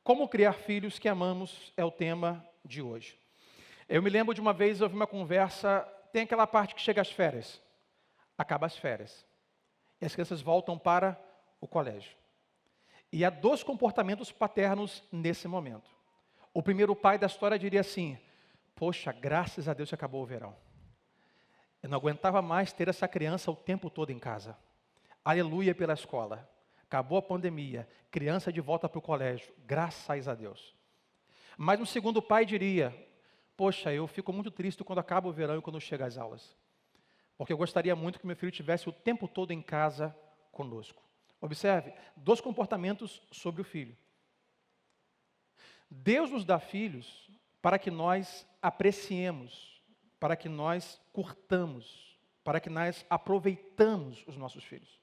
Como criar filhos que amamos é o tema de hoje. Eu me lembro de uma vez, eu ouvi uma conversa, tem aquela parte que chega às férias, acaba as férias, e as crianças voltam para o colégio. E há dois comportamentos paternos nesse momento. O primeiro pai da história diria assim: poxa, graças a Deus que acabou o verão. Eu não aguentava mais ter essa criança o tempo todo em casa. Aleluia pela escola. Acabou a pandemia, criança de volta para o colégio, graças a Deus. Mas um segundo pai diria: poxa, eu fico muito triste quando acaba o verão e quando chega as aulas. Porque eu gostaria muito que meu filho estivesse o tempo todo em casa conosco. Observe, dois comportamentos sobre o filho. Deus nos dá filhos para que nós apreciemos, para que nós curtamos, para que nós aproveitamos os nossos filhos.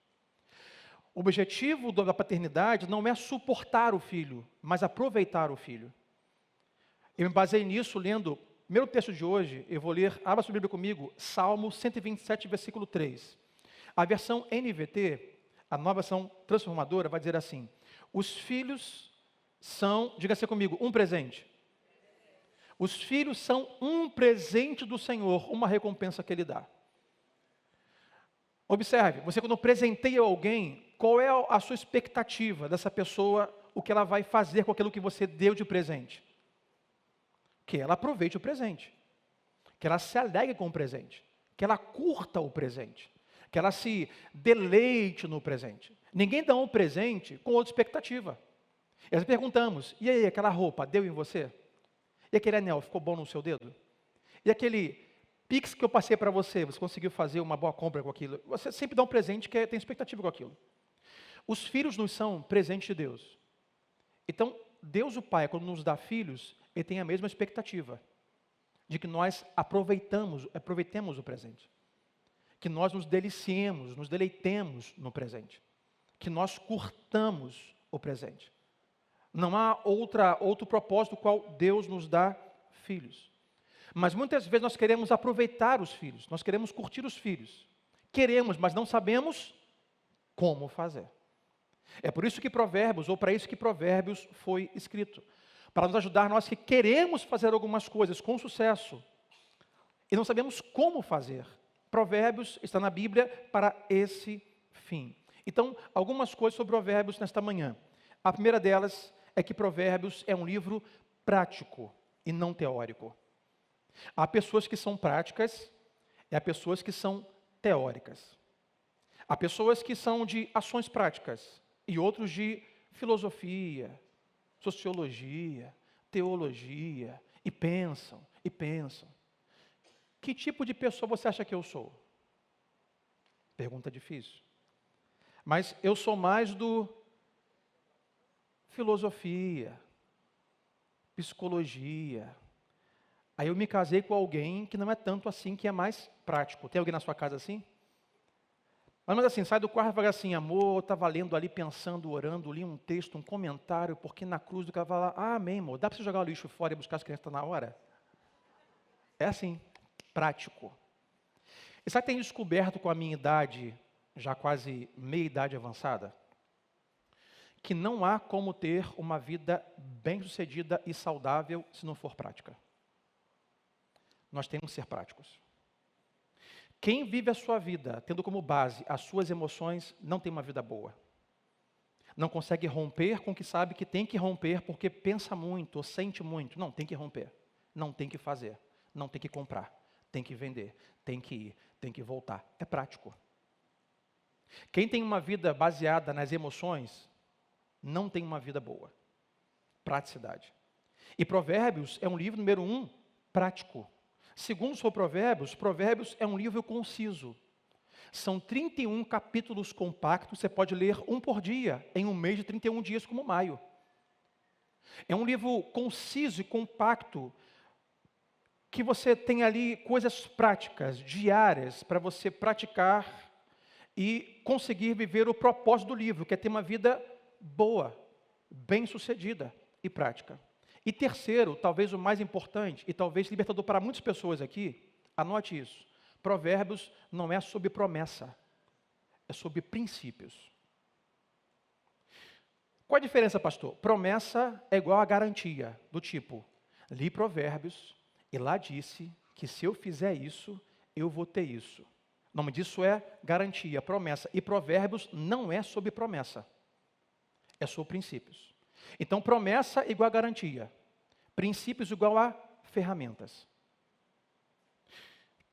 O objetivo da paternidade não é suportar o filho, mas aproveitar o filho. Eu me baseei nisso lendo o primeiro texto de hoje. Eu vou ler, abra sua Bíblia comigo, Salmo 127, versículo 3. A versão NVT, a nova versão transformadora, vai dizer assim: os filhos são, diga-se comigo, um presente. Os filhos são um presente do Senhor, uma recompensa que Ele dá. Observe, você quando presenteia alguém, qual é a sua expectativa dessa pessoa, o que ela vai fazer com aquilo que você deu de presente? Que ela aproveite o presente, que ela se alegre com o presente, que ela curta o presente, que ela se deleite no presente. Ninguém dá um presente com outra expectativa. E nós perguntamos: e aí, aquela roupa deu em você? E aquele anel ficou bom no seu dedo? E aquele Pix que eu passei para você, você conseguiu fazer uma boa compra com aquilo? Você sempre dá um presente que tem expectativa com aquilo. Os filhos nos são presentes de Deus. Então, Deus o Pai, quando nos dá filhos, Ele tem a mesma expectativa de que nós aproveitemos o presente. Que nós nos deliciemos, nos deleitemos no presente. Que nós curtamos o presente. Não há outro propósito qual Deus nos dá filhos. Mas muitas vezes nós queremos aproveitar os filhos, nós queremos curtir os filhos. Queremos, mas não sabemos como fazer. É por isso que Provérbios, ou para isso que Provérbios foi escrito. Para nos ajudar, nós que queremos fazer algumas coisas com sucesso e não sabemos como fazer. Provérbios está na Bíblia para esse fim. Então, algumas coisas sobre Provérbios nesta manhã. A primeira delas é que Provérbios é um livro prático e não teórico. Há pessoas que são práticas e há pessoas que são teóricas. Há pessoas que são de ações práticas e outros de filosofia, sociologia, teologia, e pensam. Que tipo de pessoa você acha que eu sou? Pergunta difícil. Mas eu sou mais do filosofia, psicologia. Aí eu me casei com alguém que não é tanto assim, que é mais prático. Tem alguém na sua casa assim? Mas assim, sai do quarto e fala assim: amor, eu estava lendo ali, pensando, orando, li um texto, um comentário, porque na cruz do cara fala: ah, amém, amor, dá para você jogar o lixo fora e buscar as crianças na hora? É assim, prático. E sabe o que tem descoberto com a minha idade, já quase meia idade avançada? Que não há como ter uma vida bem-sucedida e saudável se não for prática. Nós temos que ser práticos. Quem vive a sua vida tendo como base as suas emoções, não tem uma vida boa. Não consegue romper com o que sabe que tem que romper porque pensa muito ou sente muito. Não, tem que romper. Não tem que fazer. Não tem que comprar. Tem que vender. Tem que ir. Tem que voltar. É prático. Quem tem uma vida baseada nas emoções, não tem uma vida boa. Praticidade. E Provérbios é um livro, número 1, prático. Segundo sobre Provérbios, Provérbios é um livro conciso. São 31 capítulos compactos, você pode ler um por dia, em um mês de 31 dias como maio. É um livro conciso e compacto, que você tem ali coisas práticas, diárias, para você praticar e conseguir viver o propósito do livro, que é ter uma vida boa, bem-sucedida e prática. E terceiro, talvez o mais importante, e talvez libertador para muitas pessoas aqui, anote isso: Provérbios não é sobre promessa, é sobre princípios. Qual a diferença, pastor? Promessa é igual a garantia, do tipo, li Provérbios e lá disse que se eu fizer isso, eu vou ter isso. O nome disso é garantia, promessa. E Provérbios não é sobre promessa, é sobre princípios. Então, promessa igual a garantia, princípios igual a ferramentas.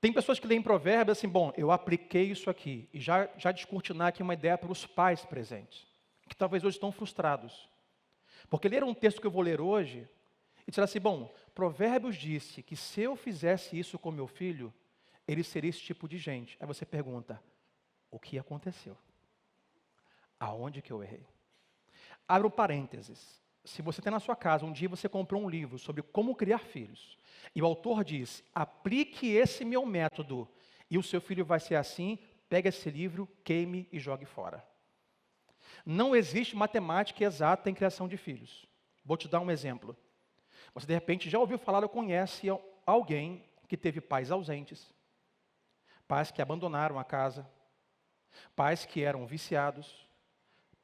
Tem pessoas que leem Provérbios assim, bom, eu apliquei isso aqui, e já descortinar aqui uma ideia para os pais presentes, que talvez hoje estão frustrados. Porque leram um texto que eu vou ler hoje, e disseram assim, bom, Provérbios disse que se eu fizesse isso com meu filho, ele seria esse tipo de gente. Aí você pergunta, o que aconteceu? Aonde que eu errei? Abra um parênteses. Se você tem na sua casa, um dia você comprou um livro sobre como criar filhos, e o autor diz, aplique esse meu método, e o seu filho vai ser assim, pega esse livro, queime e jogue fora. Não existe matemática exata em criação de filhos. Vou te dar um exemplo. Você de repente já ouviu falar ou conhece alguém que teve pais ausentes, pais que abandonaram a casa, pais que eram viciados,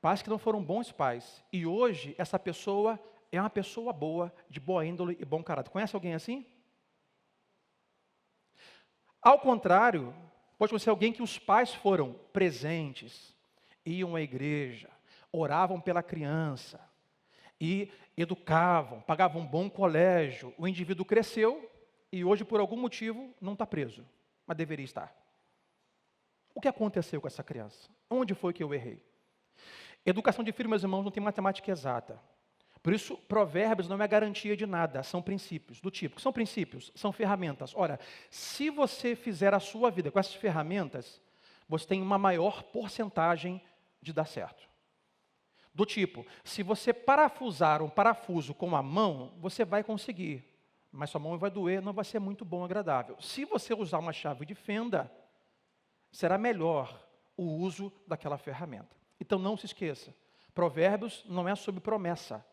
pais que não foram bons pais, e hoje essa pessoa é uma pessoa boa, de boa índole e bom caráter. Conhece alguém assim? Ao contrário, pode ser alguém que os pais foram presentes, iam à igreja, oravam pela criança, e educavam, pagavam um bom colégio. O indivíduo cresceu e hoje, por algum motivo, não está preso, mas deveria estar. O que aconteceu com essa criança? Onde foi que eu errei? Educação de filho, meus irmãos, não tem matemática exata. Por isso, Provérbios não é garantia de nada, são princípios. Do tipo, que são princípios? São ferramentas. Ora, se você fizer a sua vida com essas ferramentas, você tem uma maior porcentagem de dar certo. Do tipo, se você parafusar um parafuso com a mão, você vai conseguir, mas sua mão vai doer, não vai ser muito bom, agradável. Se você usar uma chave de fenda, será melhor o uso daquela ferramenta. Então não se esqueça, Provérbios não é sobre promessa,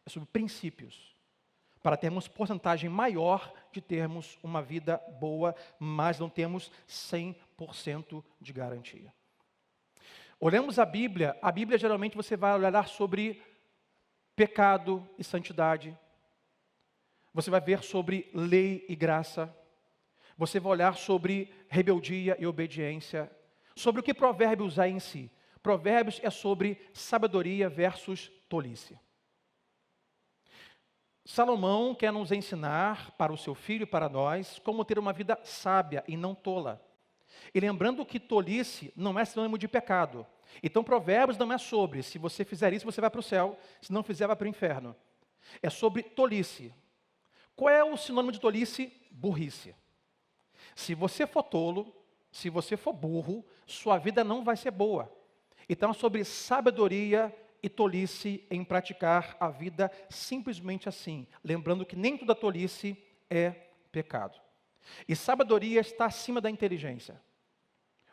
é sobre princípios, para termos porcentagem maior de termos uma vida boa, mas não temos 100% de garantia. Olhamos a Bíblia geralmente você vai olhar sobre pecado e santidade, você vai ver sobre lei e graça, você vai olhar sobre rebeldia e obediência, sobre o que Provérbios é em si. Provérbios é sobre sabedoria versus tolice. Salomão quer nos ensinar para o seu filho e para nós como ter uma vida sábia e não tola. E lembrando que tolice não é sinônimo de pecado. Então Provérbios não é sobre, se você fizer isso você vai para o céu, se não fizer vai para o inferno. É sobre tolice. Qual é o sinônimo de tolice? Burrice. Se você for tolo, se você for burro, sua vida não vai ser boa. Então é sobre sabedoria e tolice em praticar a vida simplesmente assim. Lembrando que nem toda tolice é pecado. E sabedoria está acima da inteligência.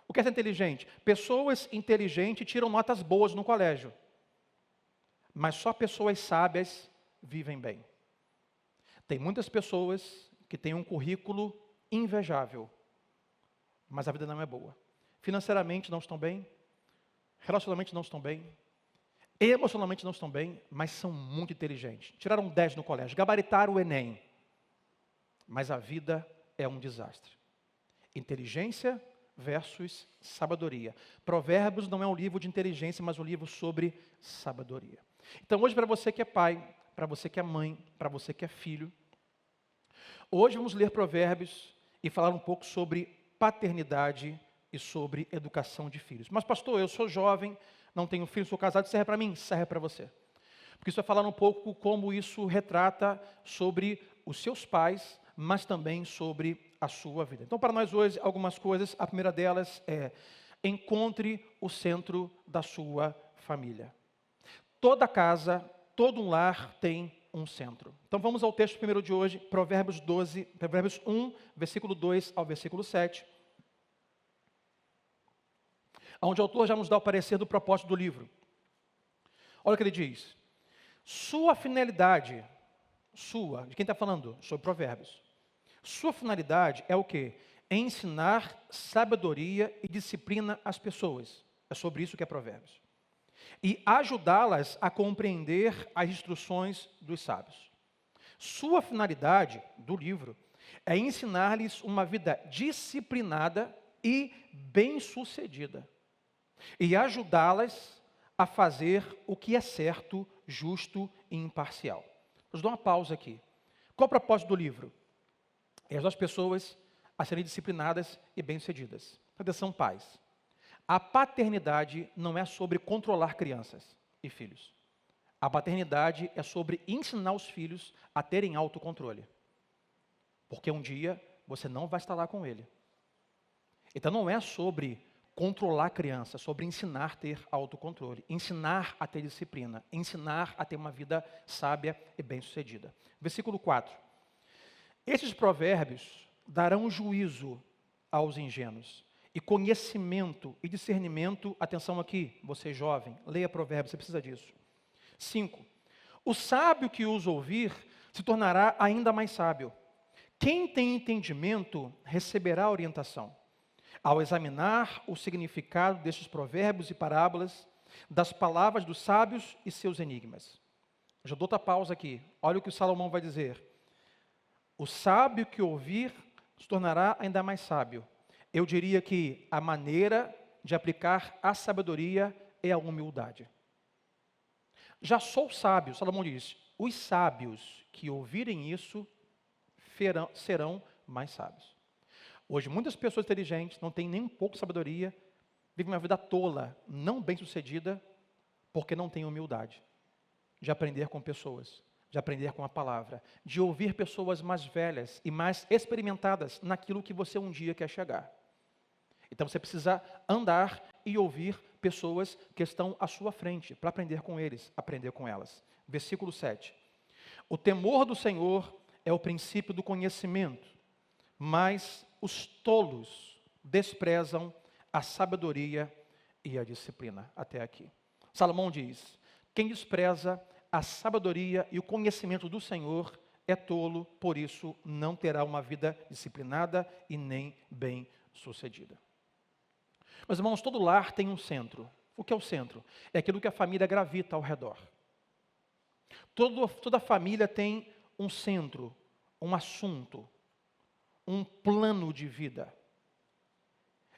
O que é ser inteligente? Pessoas inteligentes tiram notas boas no colégio. Mas só pessoas sábias vivem bem. Tem muitas pessoas que têm um currículo invejável, mas a vida não é boa. Financeiramente não estão bem, relacionalmente não estão bem, emocionalmente não estão bem, mas são muito inteligentes. Tiraram 10 no colégio, gabaritaram o Enem, mas a vida é um desastre. Inteligência versus sabedoria. Provérbios não é um livro de inteligência, mas um livro sobre sabedoria. Então hoje, para você que é pai, para você que é mãe, para você que é filho, hoje vamos ler Provérbios e falar um pouco sobre paternidade e sobre educação de filhos. Mas pastor, eu sou jovem, não tenho filho, sou casado, serve para mim? Serve para você. Porque isso vai falar um pouco como isso retrata sobre os seus pais, mas também sobre a sua vida. Então, para nós hoje, algumas coisas. A primeira delas é: encontre o centro da sua família. Toda casa, todo um lar tem um centro. Então, vamos ao texto primeiro de hoje, Provérbios 1, versículo 2 ao versículo 7. Onde o autor já nos dá o parecer do propósito do livro. Olha o que ele diz. Sua finalidade, de quem está falando? Sobre Provérbios. Sua finalidade é o quê? É ensinar sabedoria e disciplina às pessoas. É sobre isso que é Provérbios. e ajudá-las a compreender as instruções dos sábios. Sua finalidade do livro é ensinar-lhes uma vida disciplinada e bem-sucedida, e ajudá-las a fazer o que é certo, justo e imparcial. Vou dar uma pausa aqui. Qual o propósito do livro? É ajudar as pessoas a serem disciplinadas e bem-sucedidas. Atenção, pais. A paternidade não é sobre controlar crianças e filhos. A paternidade é sobre ensinar os filhos a terem autocontrole. Porque um dia você não vai estar lá com ele. Então não é sobre controlar a criança, é sobre ensinar a ter autocontrole, ensinar a ter disciplina, ensinar a ter uma vida sábia e bem-sucedida. Versículo 4. Esses provérbios darão juízo aos ingênuos, e conhecimento e discernimento, atenção aqui, você jovem, leia provérbios, você precisa disso. 5. O sábio que os ouvir se tornará ainda mais sábio. Quem tem entendimento receberá orientação. Ao examinar o significado destes provérbios e parábolas, das palavras dos sábios e seus enigmas. Eu já dou outra pausa aqui, olha o que o Salomão vai dizer. O sábio que ouvir se tornará ainda mais sábio. Eu diria que a maneira de aplicar a sabedoria é a humildade. Já sou sábio, Salomão diz, os sábios que ouvirem isso serão mais sábios. Hoje, muitas pessoas inteligentes não têm nem um pouco de sabedoria, vivem uma vida tola, não bem-sucedida, porque não têm humildade de aprender com pessoas, de aprender com a palavra, de ouvir pessoas mais velhas e mais experimentadas naquilo que você um dia quer chegar. Então você precisa andar e ouvir pessoas que estão à sua frente, para aprender com eles, aprender com elas. Versículo 7. O temor do Senhor é o princípio do conhecimento, mas os tolos desprezam a sabedoria e a disciplina. Até aqui. Salomão diz, quem despreza a sabedoria e o conhecimento do Senhor é tolo, por isso não terá uma vida disciplinada e nem bem-sucedida. Meus irmãos, todo lar tem um centro. O que é o centro? É aquilo que a família gravita ao redor. Toda família tem um centro, um assunto, um plano de vida.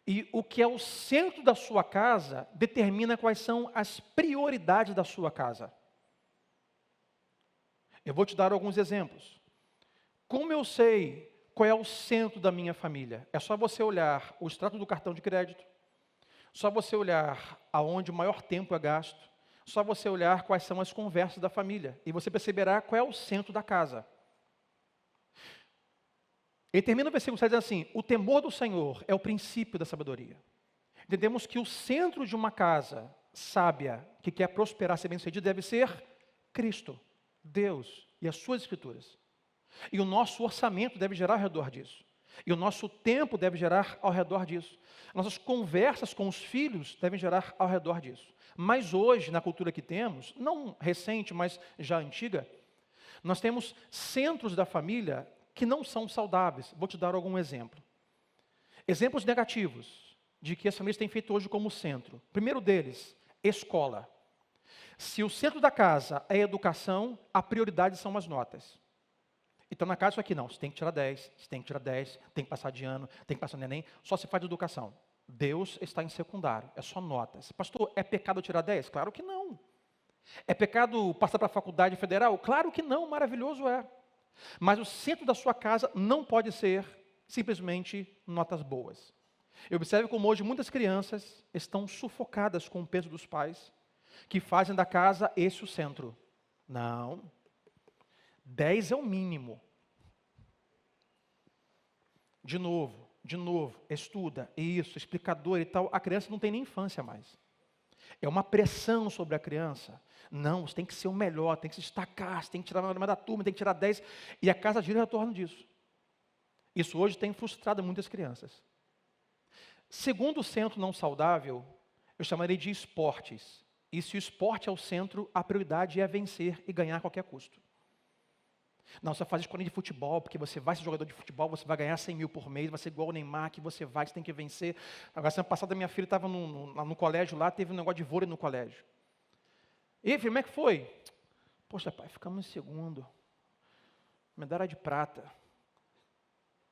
E o que é o centro da sua casa determina quais são as prioridades da sua casa. Eu vou te dar alguns exemplos. Como eu sei qual é o centro da minha família? É só você olhar o extrato do cartão de crédito, só você olhar aonde o maior tempo é gasto, só você olhar quais são as conversas da família, e você perceberá qual é o centro da casa. Ele termina o versículo 7 dizendo assim, o temor do Senhor é o princípio da sabedoria. Entendemos que o centro de uma casa sábia, que quer prosperar, ser bem-sucedido, deve ser Cristo, Deus e as suas escrituras. E o nosso orçamento deve gerar ao redor disso. E o nosso tempo deve gerar ao redor disso. Nossas conversas com os filhos devem gerar ao redor disso. Mas hoje, na cultura que temos, não recente, mas já antiga, nós temos centros da família que não são saudáveis. Vou te dar algum exemplo. Exemplos negativos de que as famílias têm feito hoje como centro. Primeiro deles, escola. Se o centro da casa é educação, a prioridade são as notas. Então, na casa, isso aqui não. Você tem que tirar 10, você tem que tirar 10, tem que passar de ano, tem que passar no Enem. Só se faz de educação. Deus está em secundário, é só notas. Pastor, é pecado tirar 10? Claro que não. É pecado passar para a faculdade federal? Claro que não, maravilhoso é. Mas o centro da sua casa não pode ser simplesmente notas boas. Eu observo como hoje muitas crianças estão sufocadas com o peso dos pais, que fazem da casa esse o centro. Não. 10 é o mínimo. De novo, estuda, isso, explicador e tal. A criança não tem nem infância mais. É uma pressão sobre a criança. Não, você tem que ser o melhor, tem que se destacar, você tem que tirar a melhor da turma, tem que tirar 10. E a casa gira em torno disso. Isso hoje tem frustrado muitas crianças. Segundo o centro não saudável, eu chamaria de esportes. E se o esporte é o centro, a prioridade é vencer e ganhar a qualquer custo. Não, você faz escolinha de futebol, porque você vai ser jogador de futebol, você vai ganhar 100 mil por mês, vai ser igual o Neymar, que você tem que vencer. Agora, semana passada, minha filha estava no colégio lá, teve um negócio de vôlei no colégio. E aí, filho, como é que foi? Poxa, pai, ficamos em segundo. Medalha de prata.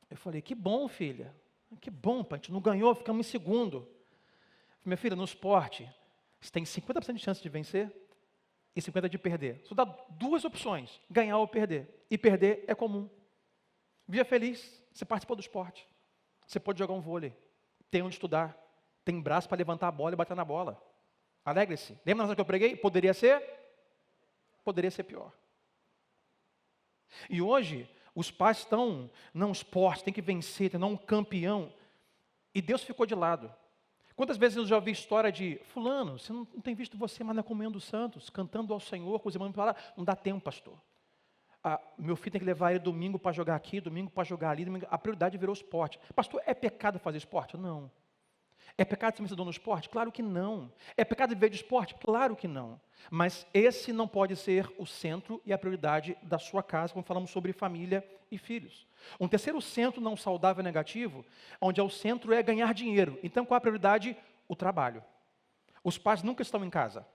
Eu falei, que bom, filha. Que bom, pai, a gente não ganhou, ficamos em segundo. Minha filha, no esporte, você tem 50% de chance de vencer e 50% de perder. Só dá duas opções, ganhar ou perder. E perder é comum. Viva feliz, você participou do esporte. Você pode jogar um vôlei, tem onde estudar, tem braço para levantar a bola e bater na bola. Alegre-se. Lembra na que eu preguei? Poderia ser pior. E hoje, os pais estão, não, esporte, tem que vencer, tem que dar um campeão. E Deus ficou de lado. Quantas vezes eu já ouvi história de, fulano, você não tem visto você mais na comunhão dos santos, cantando ao Senhor, com os irmãos para lá? Não dá tempo, pastor. Meu filho tem que levar ele domingo para jogar aqui, domingo para jogar ali, domingo. A prioridade virou esporte. Pastor, é pecado fazer esporte? Não. É pecado ser vencedor no esporte? Claro que não. É pecado viver de esporte? Claro que não. Mas esse não pode ser o centro e a prioridade da sua casa, quando falamos sobre família e filhos. Um terceiro centro não saudável e negativo, onde o centro é ganhar dinheiro. Então, qual a prioridade? O trabalho. Os pais nunca estão em casa.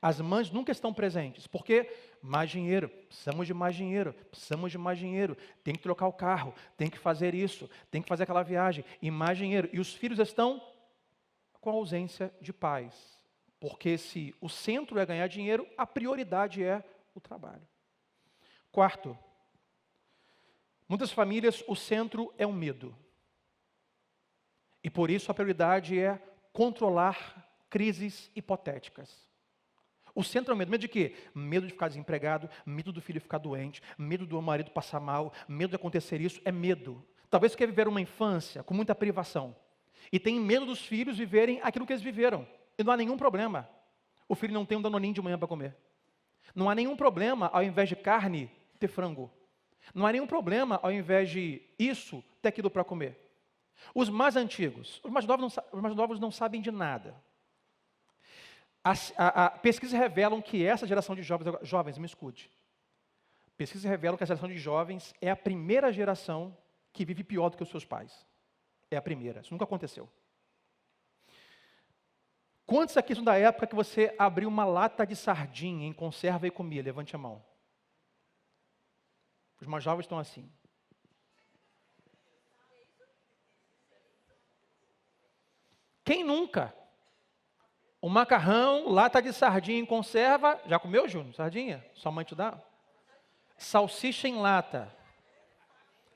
As mães nunca estão presentes. Por quê? Mais dinheiro. Precisamos de mais dinheiro. Precisamos de mais dinheiro. Tem que trocar o carro. Tem que fazer isso. Tem que fazer aquela viagem. E mais dinheiro. E os filhos estão com a ausência de pais. Porque se o centro é ganhar dinheiro, a prioridade é o trabalho. Quarto, muitas famílias, o centro é o medo. E por isso a prioridade é controlar crises hipotéticas. O centro é o medo. Medo de quê? Medo de ficar desempregado, medo do filho ficar doente, medo do marido passar mal, medo de acontecer isso, é medo. Talvez você quer viver uma infância com muita privação. E tem medo dos filhos viverem aquilo que eles viveram. E não há nenhum problema. O filho não tem um danoninho de manhã para comer. Não há nenhum problema, ao invés de carne, ter frango. Não há nenhum problema, ao invés de isso, ter aquilo para comer. Os mais antigos, os mais novos não sabem de nada. Pesquisas revelam que essa geração de jovens, me escute. Pesquisas revelam que a geração de jovens é a primeira geração que vive pior do que os seus pais. É a primeira, isso nunca aconteceu. Quantos aqui são da época que você abriu uma lata de sardinha em conserva e comia? Levante a mão. Os mais jovens estão assim. Quem nunca? Um macarrão, lata de sardinha em conserva. Já comeu, Júnior? Sardinha? Sua mãe te dá? Salsicha em lata.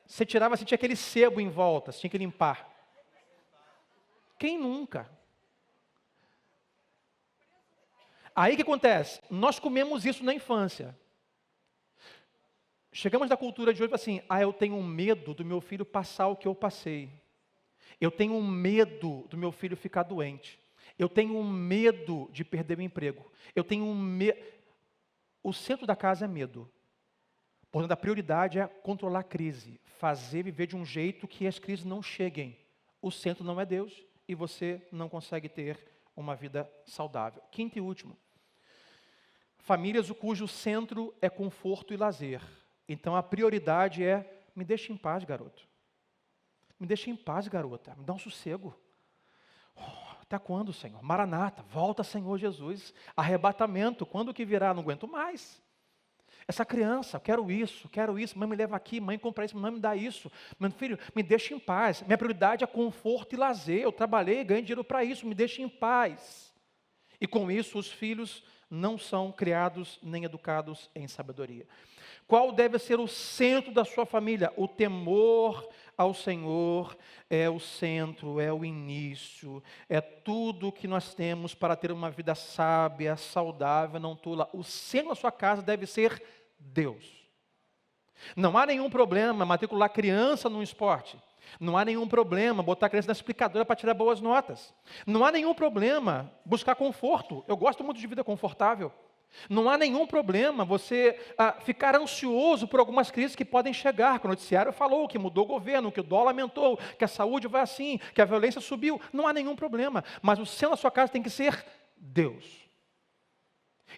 Você tirava, você tinha aquele sebo em volta, você tinha que limpar. Quem nunca? Aí o que acontece? Nós comemos isso na infância. Chegamos da cultura de hoje assim, eu tenho medo do meu filho passar o que eu passei. Eu tenho medo do meu filho ficar doente. Eu tenho medo de perder o emprego. Eu tenho medo. O centro da casa é medo. Portanto, a prioridade é controlar a crise. Fazer viver de um jeito que as crises não cheguem. O centro não é Deus e você não consegue ter uma vida saudável. Quinto e último. Famílias cujo centro é conforto e lazer. Então, a prioridade é, me deixa em paz, garoto. Me deixa em paz, garota. Me dá um sossego. Até quando, Senhor? Maranata, volta, Senhor Jesus. Arrebatamento, quando que virá? Não aguento mais. Essa criança, quero isso, mãe me leva aqui, mãe compra isso, mãe me dá isso. Meu filho, me deixa em paz. Minha prioridade é conforto e lazer. Eu trabalhei e ganhei dinheiro para isso, me deixa em paz. E com isso, os filhos não são criados nem educados em sabedoria. Qual deve ser o centro da sua família? O temor ao Senhor é o centro, é o início, é tudo que nós temos para ter uma vida sábia, saudável, não tula. O centro da sua casa deve ser Deus. Não há nenhum problema matricular criança num esporte. Não há nenhum problema botar a criança na explicadora para tirar boas notas. Não há nenhum problema buscar conforto. Eu gosto muito de vida confortável. Não há nenhum problema você ficar ansioso por algumas crises que podem chegar. Que o noticiário falou que mudou o governo, que o dólar aumentou, que a saúde vai assim, que a violência subiu. Não há nenhum problema. Mas o centro da sua casa tem que ser Deus.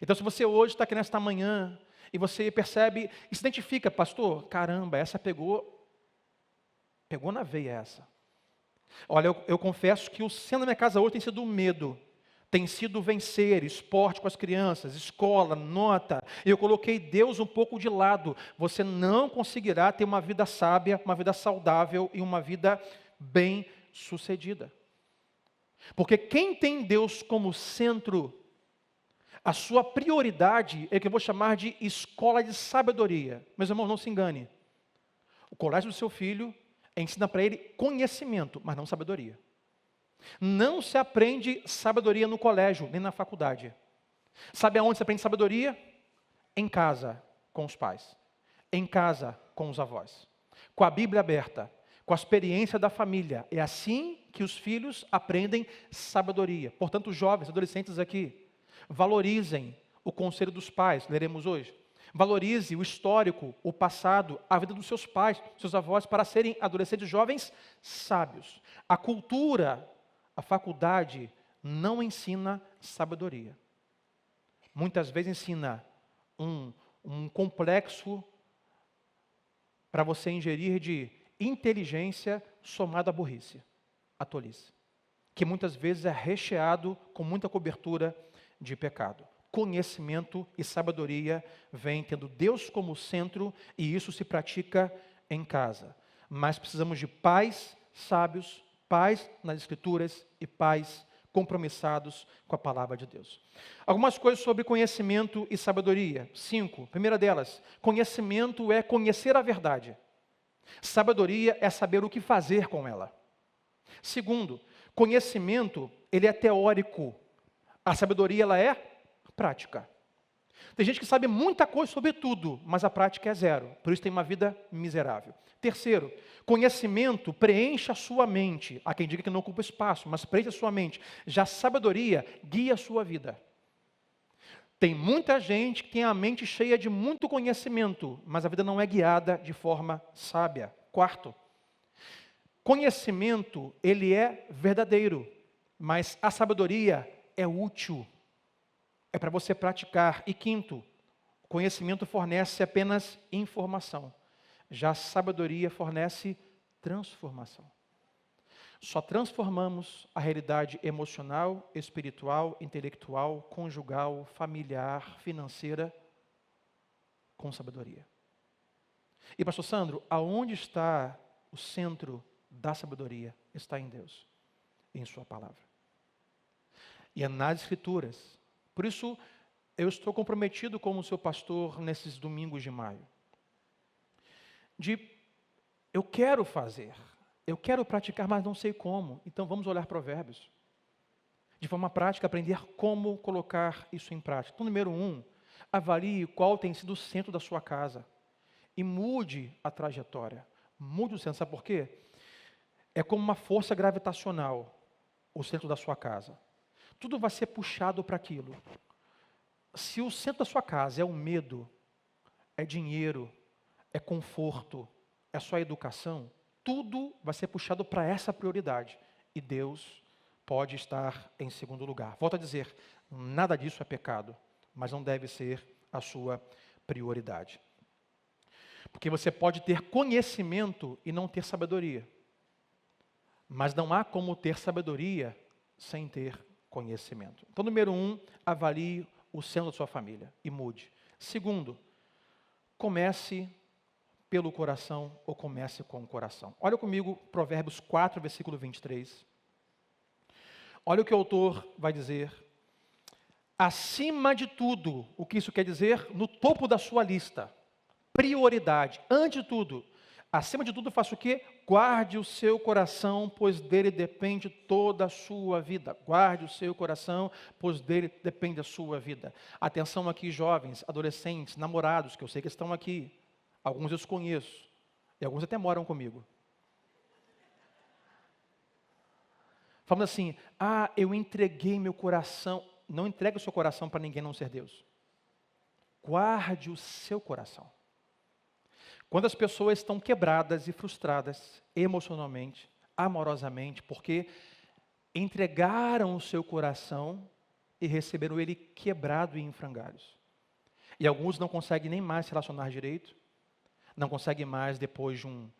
Então, se você hoje está aqui nesta manhã e você percebe e se identifica, pastor, caramba, essa pegou na veia essa. Olha, eu confesso que o centro da minha casa hoje tem sido o medo. tem sido vencer, esporte com as crianças, escola, nota. Eu coloquei Deus um pouco de lado. Você não conseguirá ter uma vida sábia, uma vida saudável e uma vida bem-sucedida. Porque quem tem Deus como centro, a sua prioridade é o que eu vou chamar de escola de sabedoria. Meus irmãos, não se engane. O colégio do seu filho ensina para ele conhecimento, mas não sabedoria. Não se aprende sabedoria no colégio, nem na faculdade. Sabe aonde se aprende sabedoria? Em casa, com os pais. Em casa, com os avós. Com a Bíblia aberta. Com a experiência da família. É assim que os filhos aprendem sabedoria. Portanto, jovens, adolescentes aqui, valorizem o conselho dos pais, leremos hoje. Valorize o histórico, o passado, a vida dos seus pais, seus avós, para serem adolescentes jovens sábios. A cultura, a faculdade, não ensina sabedoria. Muitas vezes ensina um complexo para você ingerir de inteligência somada à burrice, à tolice, que muitas vezes é recheado com muita cobertura de pecado. Conhecimento e sabedoria vêm tendo Deus como centro e isso se pratica em casa. Mas precisamos de pais sábios, pais nas Escrituras e pais compromissados com a palavra de Deus. Algumas coisas sobre conhecimento e sabedoria. 5. Primeira delas, conhecimento é conhecer a verdade. Sabedoria é saber o que fazer com ela. Segundo, conhecimento, ele é teórico. A sabedoria, ela é prática. Tem gente que sabe muita coisa sobre tudo, mas a prática é zero. Por isso tem uma vida miserável. Terceiro, conhecimento preenche a sua mente. Há quem diga que não ocupa espaço, mas preenche a sua mente. Já sabedoria guia a sua vida. Tem muita gente que tem a mente cheia de muito conhecimento, mas a vida não é guiada de forma sábia. Quarto, conhecimento, ele é verdadeiro, mas a sabedoria é útil. É para você praticar. E quinto, conhecimento fornece apenas informação. Já a sabedoria fornece transformação. Só transformamos a realidade emocional, espiritual, intelectual, conjugal, familiar, financeira, com sabedoria. E pastor Sandro, aonde está o centro da sabedoria? Está em Deus, em sua palavra. E é nas Escrituras. Por isso, eu estou comprometido como seu pastor nesses domingos de maio. Eu quero fazer, eu quero praticar, mas não sei como. Então vamos olhar Provérbios. De forma prática, aprender como colocar isso em prática. Então, número 1, avalie qual tem sido o centro da sua casa. E mude a trajetória. Mude o centro, sabe por quê? É como uma força gravitacional, o centro da sua casa. Tudo vai ser puxado para aquilo. Se o centro da sua casa é o medo, é dinheiro, é conforto, é só educação, tudo vai ser puxado para essa prioridade. E Deus pode estar em segundo lugar. Volto a dizer, nada disso é pecado, mas não deve ser a sua prioridade. Porque você pode ter conhecimento e não ter sabedoria. Mas não há como ter sabedoria sem ter conhecimento. Então, número 1, avalie o centro da sua família e mude. Segundo, comece pelo coração ou comece com o coração. Olha comigo Provérbios 4, versículo 23. Olha o que o autor vai dizer. Acima de tudo, o que isso quer dizer? No topo da sua lista. Prioridade. Antes de tudo. Acima de tudo, faça o quê? Guarde o seu coração, pois dele depende toda a sua vida. Guarde o seu coração, pois dele depende a sua vida. Atenção aqui, jovens, adolescentes, namorados, que eu sei que estão aqui. Alguns eu os conheço. E alguns até moram comigo. Falando assim, eu entreguei meu coração. Não entregue o seu coração para ninguém não ser Deus. Guarde o seu coração. Quando as pessoas estão quebradas e frustradas, emocionalmente, amorosamente, porque entregaram o seu coração e receberam ele quebrado e em frangalhos. E alguns não conseguem nem mais se relacionar direito, não conseguem mais, depois de um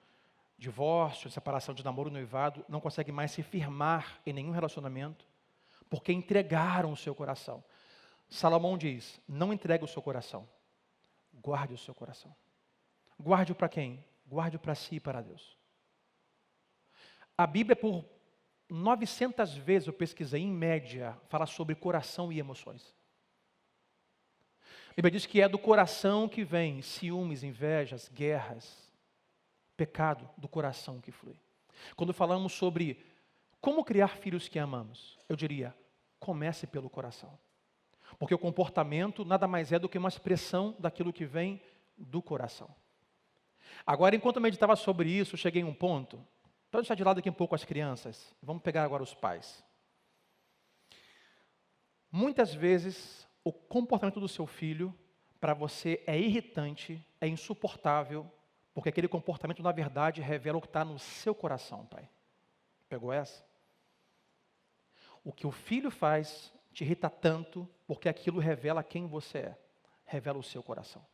divórcio, separação de namoro e noivado, não conseguem mais se firmar em nenhum relacionamento, porque entregaram o seu coração. Salomão diz, não entregue o seu coração, guarde o seu coração. Guarde-o para quem? Guarde-o para si e para Deus. A Bíblia, por 900 vezes eu pesquisei, em média, fala sobre coração e emoções. A Bíblia diz que é do coração que vem ciúmes, invejas, guerras, pecado do coração que flui. Quando falamos sobre como criar filhos que amamos, eu diria, comece pelo coração. Porque o comportamento nada mais é do que uma expressão daquilo que vem do coração. Agora, enquanto eu meditava sobre isso, eu cheguei a um ponto, para deixar de lado aqui um pouco as crianças, vamos pegar agora os pais. Muitas vezes, o comportamento do seu filho, para você, é irritante, é insuportável, porque aquele comportamento, na verdade, revela o que está no seu coração, pai. Pegou essa? O que o filho faz te irrita tanto, porque aquilo revela quem você é. Revela o seu coração.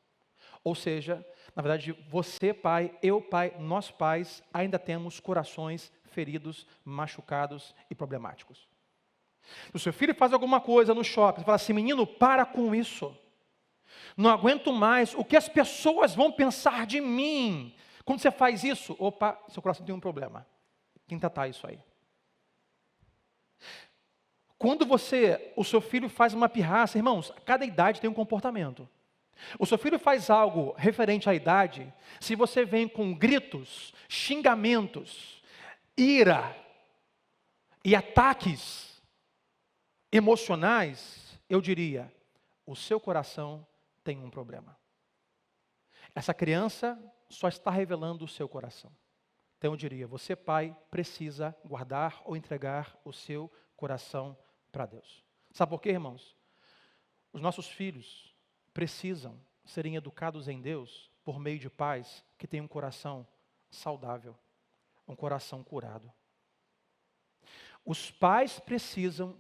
Ou seja, na verdade, você, pai, eu, pai, nós, pais, ainda temos corações feridos, machucados e problemáticos. Se o seu filho faz alguma coisa no shopping, você fala assim, menino, para com isso. Não aguento mais, o que as pessoas vão pensar de mim? Quando você faz isso, opa, seu coração tem um problema. Quem tratar isso aí? Quando o seu filho faz uma pirraça, irmãos, cada idade tem um comportamento. O seu filho faz algo referente à idade, se você vem com gritos, xingamentos, ira e ataques emocionais, eu diria, o seu coração tem um problema. Essa criança só está revelando o seu coração. Então eu diria, você pai precisa guardar ou entregar o seu coração para Deus. Sabe por quê, irmãos? Os nossos filhos precisam serem educados em Deus por meio de pais que têm um coração saudável, um coração curado. Os pais precisam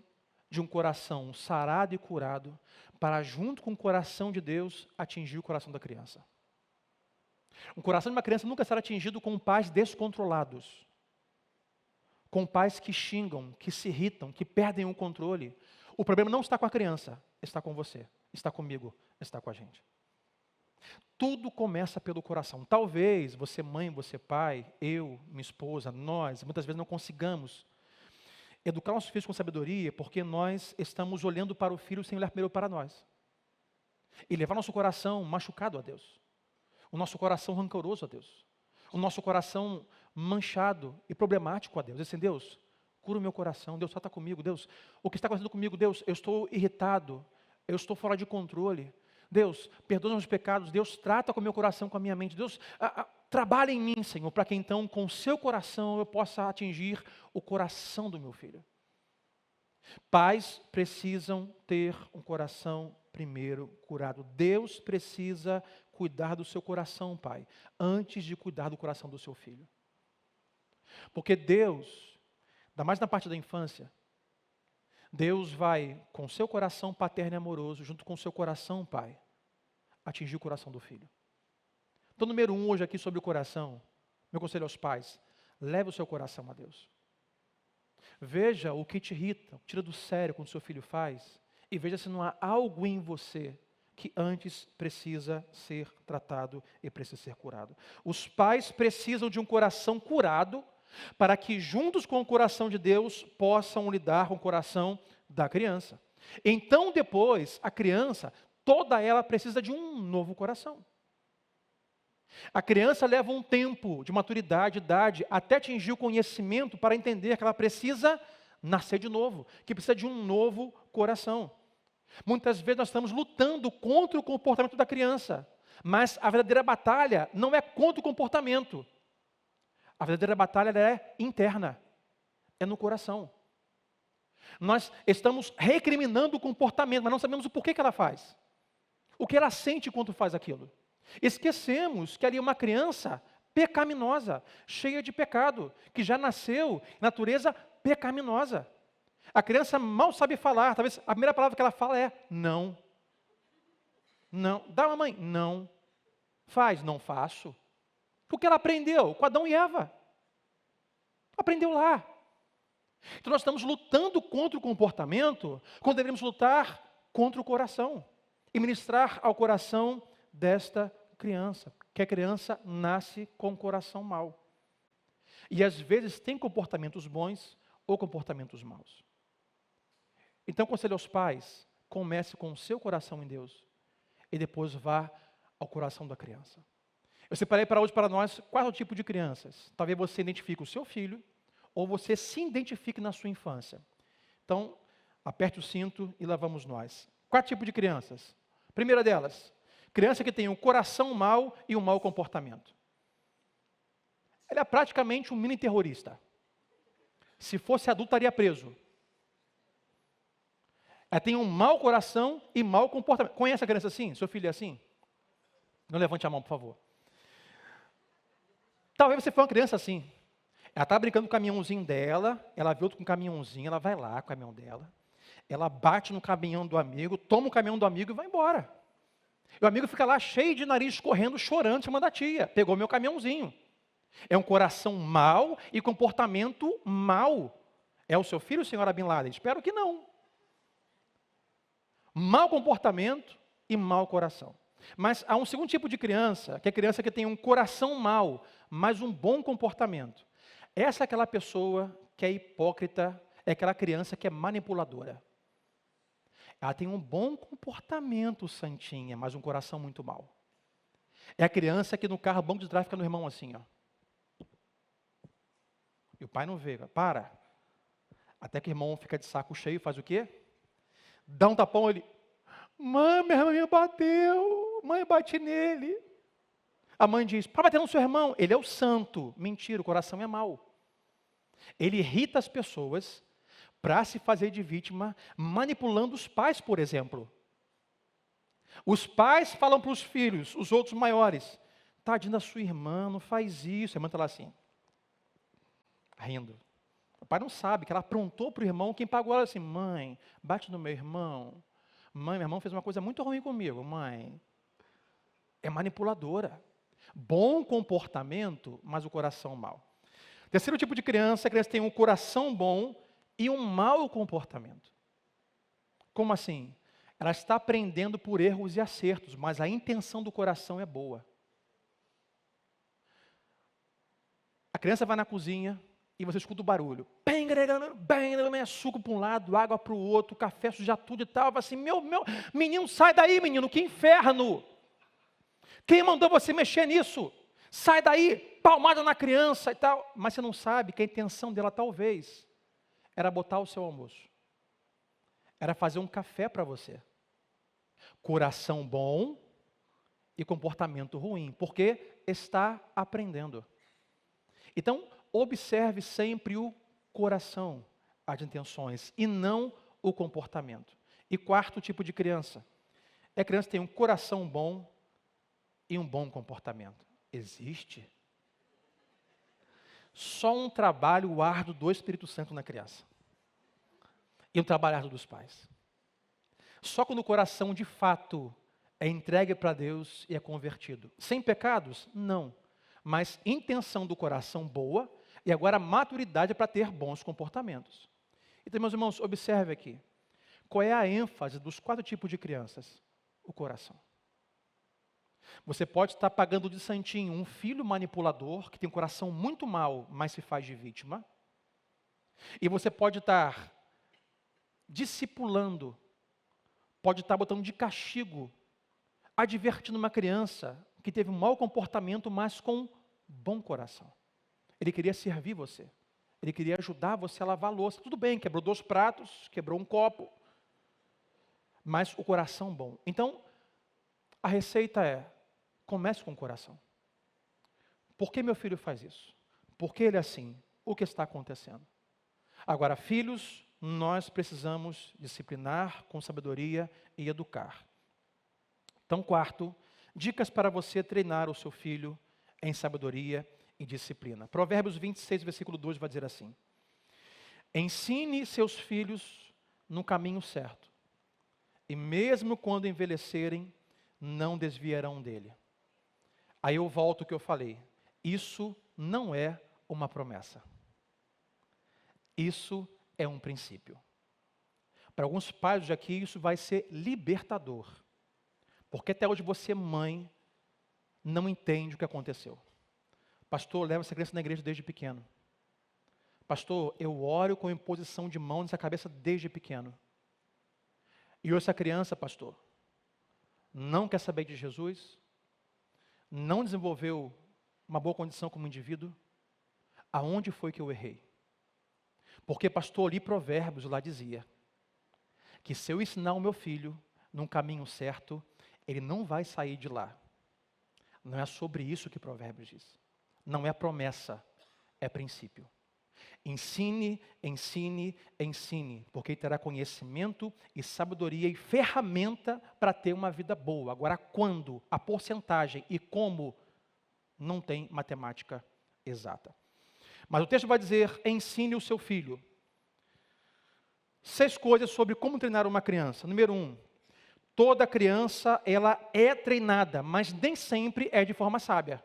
de um coração sarado e curado para, junto com o coração de Deus, atingir o coração da criança. O coração de uma criança nunca será atingido com pais descontrolados, com pais que xingam, que se irritam, que perdem o controle. O problema não está com a criança, está com você, está comigo, está com a gente. Tudo começa pelo coração. Talvez você mãe, você pai, eu, minha esposa, nós, muitas vezes não consigamos educar nossos filhos com sabedoria, porque nós estamos olhando para o filho sem olhar primeiro para nós. E levar nosso coração machucado a Deus. O nosso coração rancoroso a Deus. O nosso coração manchado e problemático a Deus. Assim, Deus, cura o meu coração. Deus, trata comigo. Deus, o que está acontecendo comigo? Deus, eu estou irritado. Eu estou fora de controle. Deus, perdoa os meus pecados. Deus, trata com o meu coração, com a minha mente. Deus, trabalha em mim, Senhor, para que então, com o seu coração, eu possa atingir o coração do meu filho. Pais precisam ter um coração primeiro curado. Deus precisa cuidar do seu coração, pai, antes de cuidar do coração do seu filho. Porque Deus, ainda mais na parte da infância, Deus vai, com o seu coração paterno e amoroso, junto com o seu coração, pai, atingir o coração do filho. Então, número 1 hoje aqui sobre o coração, meu conselho aos pais, leve o seu coração a Deus. Veja o que te irrita, tira do sério quando o seu filho faz, e veja se não há algo em você que antes precisa ser tratado e precisa ser curado. Os pais precisam de um coração curado, para que juntos com o coração de Deus possam lidar com o coração da criança. Então depois, a criança, toda ela precisa de um novo coração. A criança leva um tempo de maturidade, idade, até atingir o conhecimento para entender que ela precisa nascer de novo, que precisa de um novo coração. Muitas vezes nós estamos lutando contra o comportamento da criança, mas a verdadeira batalha não é contra o comportamento. A verdadeira batalha é interna, é no coração. Nós estamos recriminando o comportamento, mas não sabemos o porquê que ela faz. O que ela sente quando faz aquilo. Esquecemos que ali é uma criança pecaminosa, cheia de pecado, que já nasceu em natureza pecaminosa. A criança mal sabe falar, talvez a primeira palavra que ela fala é não. Não. Dá, mamãe? Não. Faz? Não faço. O que ela aprendeu com Adão e Eva? Aprendeu lá. Então nós estamos lutando contra o comportamento, quando deveríamos lutar contra o coração e ministrar ao coração desta criança, que a criança nasce com o coração mau. E às vezes tem comportamentos bons ou comportamentos maus. Então, conselho aos pais, comece com o seu coração em Deus e depois vá ao coração da criança. Eu separei para hoje para nós 4 tipos de crianças. Talvez você identifique o seu filho ou você se identifique na sua infância. Então, aperte o cinto e lá vamos nós. 4 tipos de crianças. Primeira delas, criança que tem um coração mau e um mau comportamento. Ela é praticamente um mini terrorista. Se fosse adulto, estaria preso. Ela tem um mau coração e mau comportamento. Conhece a criança assim? Seu filho é assim? Não levante a mão, por favor. Talvez você foi uma criança assim. Ela está brincando com o caminhãozinho dela, ela vê outro com o caminhãozinho, ela vai lá com o caminhão dela, ela bate no caminhão do amigo, toma o caminhão do amigo e vai embora. E o amigo fica lá cheio de nariz escorrendo, chorando, chamando a tia. Pegou meu caminhãozinho. É um coração mau e comportamento mau. É o seu filho, senhora Bin Laden? Espero que não. Mau comportamento e mau coração. Mas há um segundo tipo de criança, que é a criança que tem um coração mau, mas um bom comportamento. Essa é aquela pessoa que é hipócrita, é aquela criança que é manipuladora. Ela tem um bom comportamento, santinha, mas um coração muito mau. É a criança que no carro, banco de trás, fica no irmão assim, ó. E o pai não vê, para. Até que o irmão fica de saco cheio, faz o quê? Dá um tapão, ele, mãe, minha irmã me bateu, mãe, bati nele. A mãe diz, para bater no seu irmão, ele é o santo. Mentira, o coração é mau. Ele irrita as pessoas para se fazer de vítima, manipulando os pais, por exemplo. Os pais falam para os filhos, os outros maiores, tadinha da sua irmã, não faz isso. A irmã está lá assim, rindo. O pai não sabe que ela aprontou para o irmão, quem pagou ela assim, mãe, bate no meu irmão. Mãe, meu irmão fez uma coisa muito ruim comigo, mãe. É manipuladora. Bom comportamento, mas o coração mau. Terceiro tipo de criança, a criança tem um coração bom e um mau comportamento. Como assim? Ela está aprendendo por erros e acertos, mas a intenção do coração é boa. A criança vai na cozinha e você escuta o barulho. Bem, suco para um lado, água para o outro, café suja tudo e tal. Vai assim, meu, menino, sai daí, menino, que inferno. Quem mandou você mexer nisso? Sai daí, palmada na criança e tal. Mas você não sabe que a intenção dela talvez era botar o seu almoço. Era fazer um café para você. Coração bom e comportamento ruim, porque está aprendendo. Então, observe sempre o coração, as intenções, e não o comportamento. E quarto tipo de criança. É a criança que tem um coração bom e um bom comportamento. Existe? Só um trabalho árduo do Espírito Santo na criança. E um trabalho árduo dos pais. Só quando o coração, de fato, é entregue para Deus e é convertido. Sem pecados? Não. Mas intenção do coração boa e agora maturidade para ter bons comportamentos. Então, meus irmãos, observe aqui. Qual é a ênfase dos 4 tipos de crianças? O coração. Você pode estar pagando de santinho um filho manipulador, que tem um coração muito mau, mas se faz de vítima. E você pode estar discipulando, pode estar botando de castigo, advertindo uma criança que teve um mau comportamento, mas com bom coração. Ele queria servir você. Ele queria ajudar você a lavar a louça. Tudo bem, quebrou 2 pratos, quebrou um copo. Mas o coração bom. Então, a receita é, comece com o coração. Por que meu filho faz isso? Por que ele é assim? O que está acontecendo? Agora, filhos, nós precisamos disciplinar com sabedoria e educar. Então, quarto, dicas para você treinar o seu filho em sabedoria e disciplina. Provérbios 26, versículo 2 vai dizer assim: ensine seus filhos no caminho certo, e mesmo quando envelhecerem, não desviarão dele. Aí eu volto ao que eu falei. Isso não é uma promessa. Isso é um princípio. Para alguns pais hoje aqui, isso vai ser libertador. Porque até hoje você, mãe, não entende o que aconteceu. Pastor, leva essa criança na igreja desde pequeno. Pastor, eu oro com imposição de mão nessa cabeça desde pequeno. E hoje essa criança, pastor, não quer saber de Jesus, não desenvolveu uma boa condição como indivíduo. Aonde foi que eu errei? Porque, pastor, li Provérbios, lá dizia que se eu ensinar o meu filho num caminho certo, ele não vai sair de lá. Não é sobre isso que Provérbios diz. Não é promessa, é princípio. Ensine, ensine, ensine, porque ele terá conhecimento e sabedoria e ferramenta para ter uma vida boa. Agora, quando, a porcentagem e como, não tem matemática exata. Mas o texto vai dizer, ensine o seu filho. 6 coisas sobre como treinar uma criança. Número 1, toda criança, ela é treinada, mas nem sempre é de forma sábia.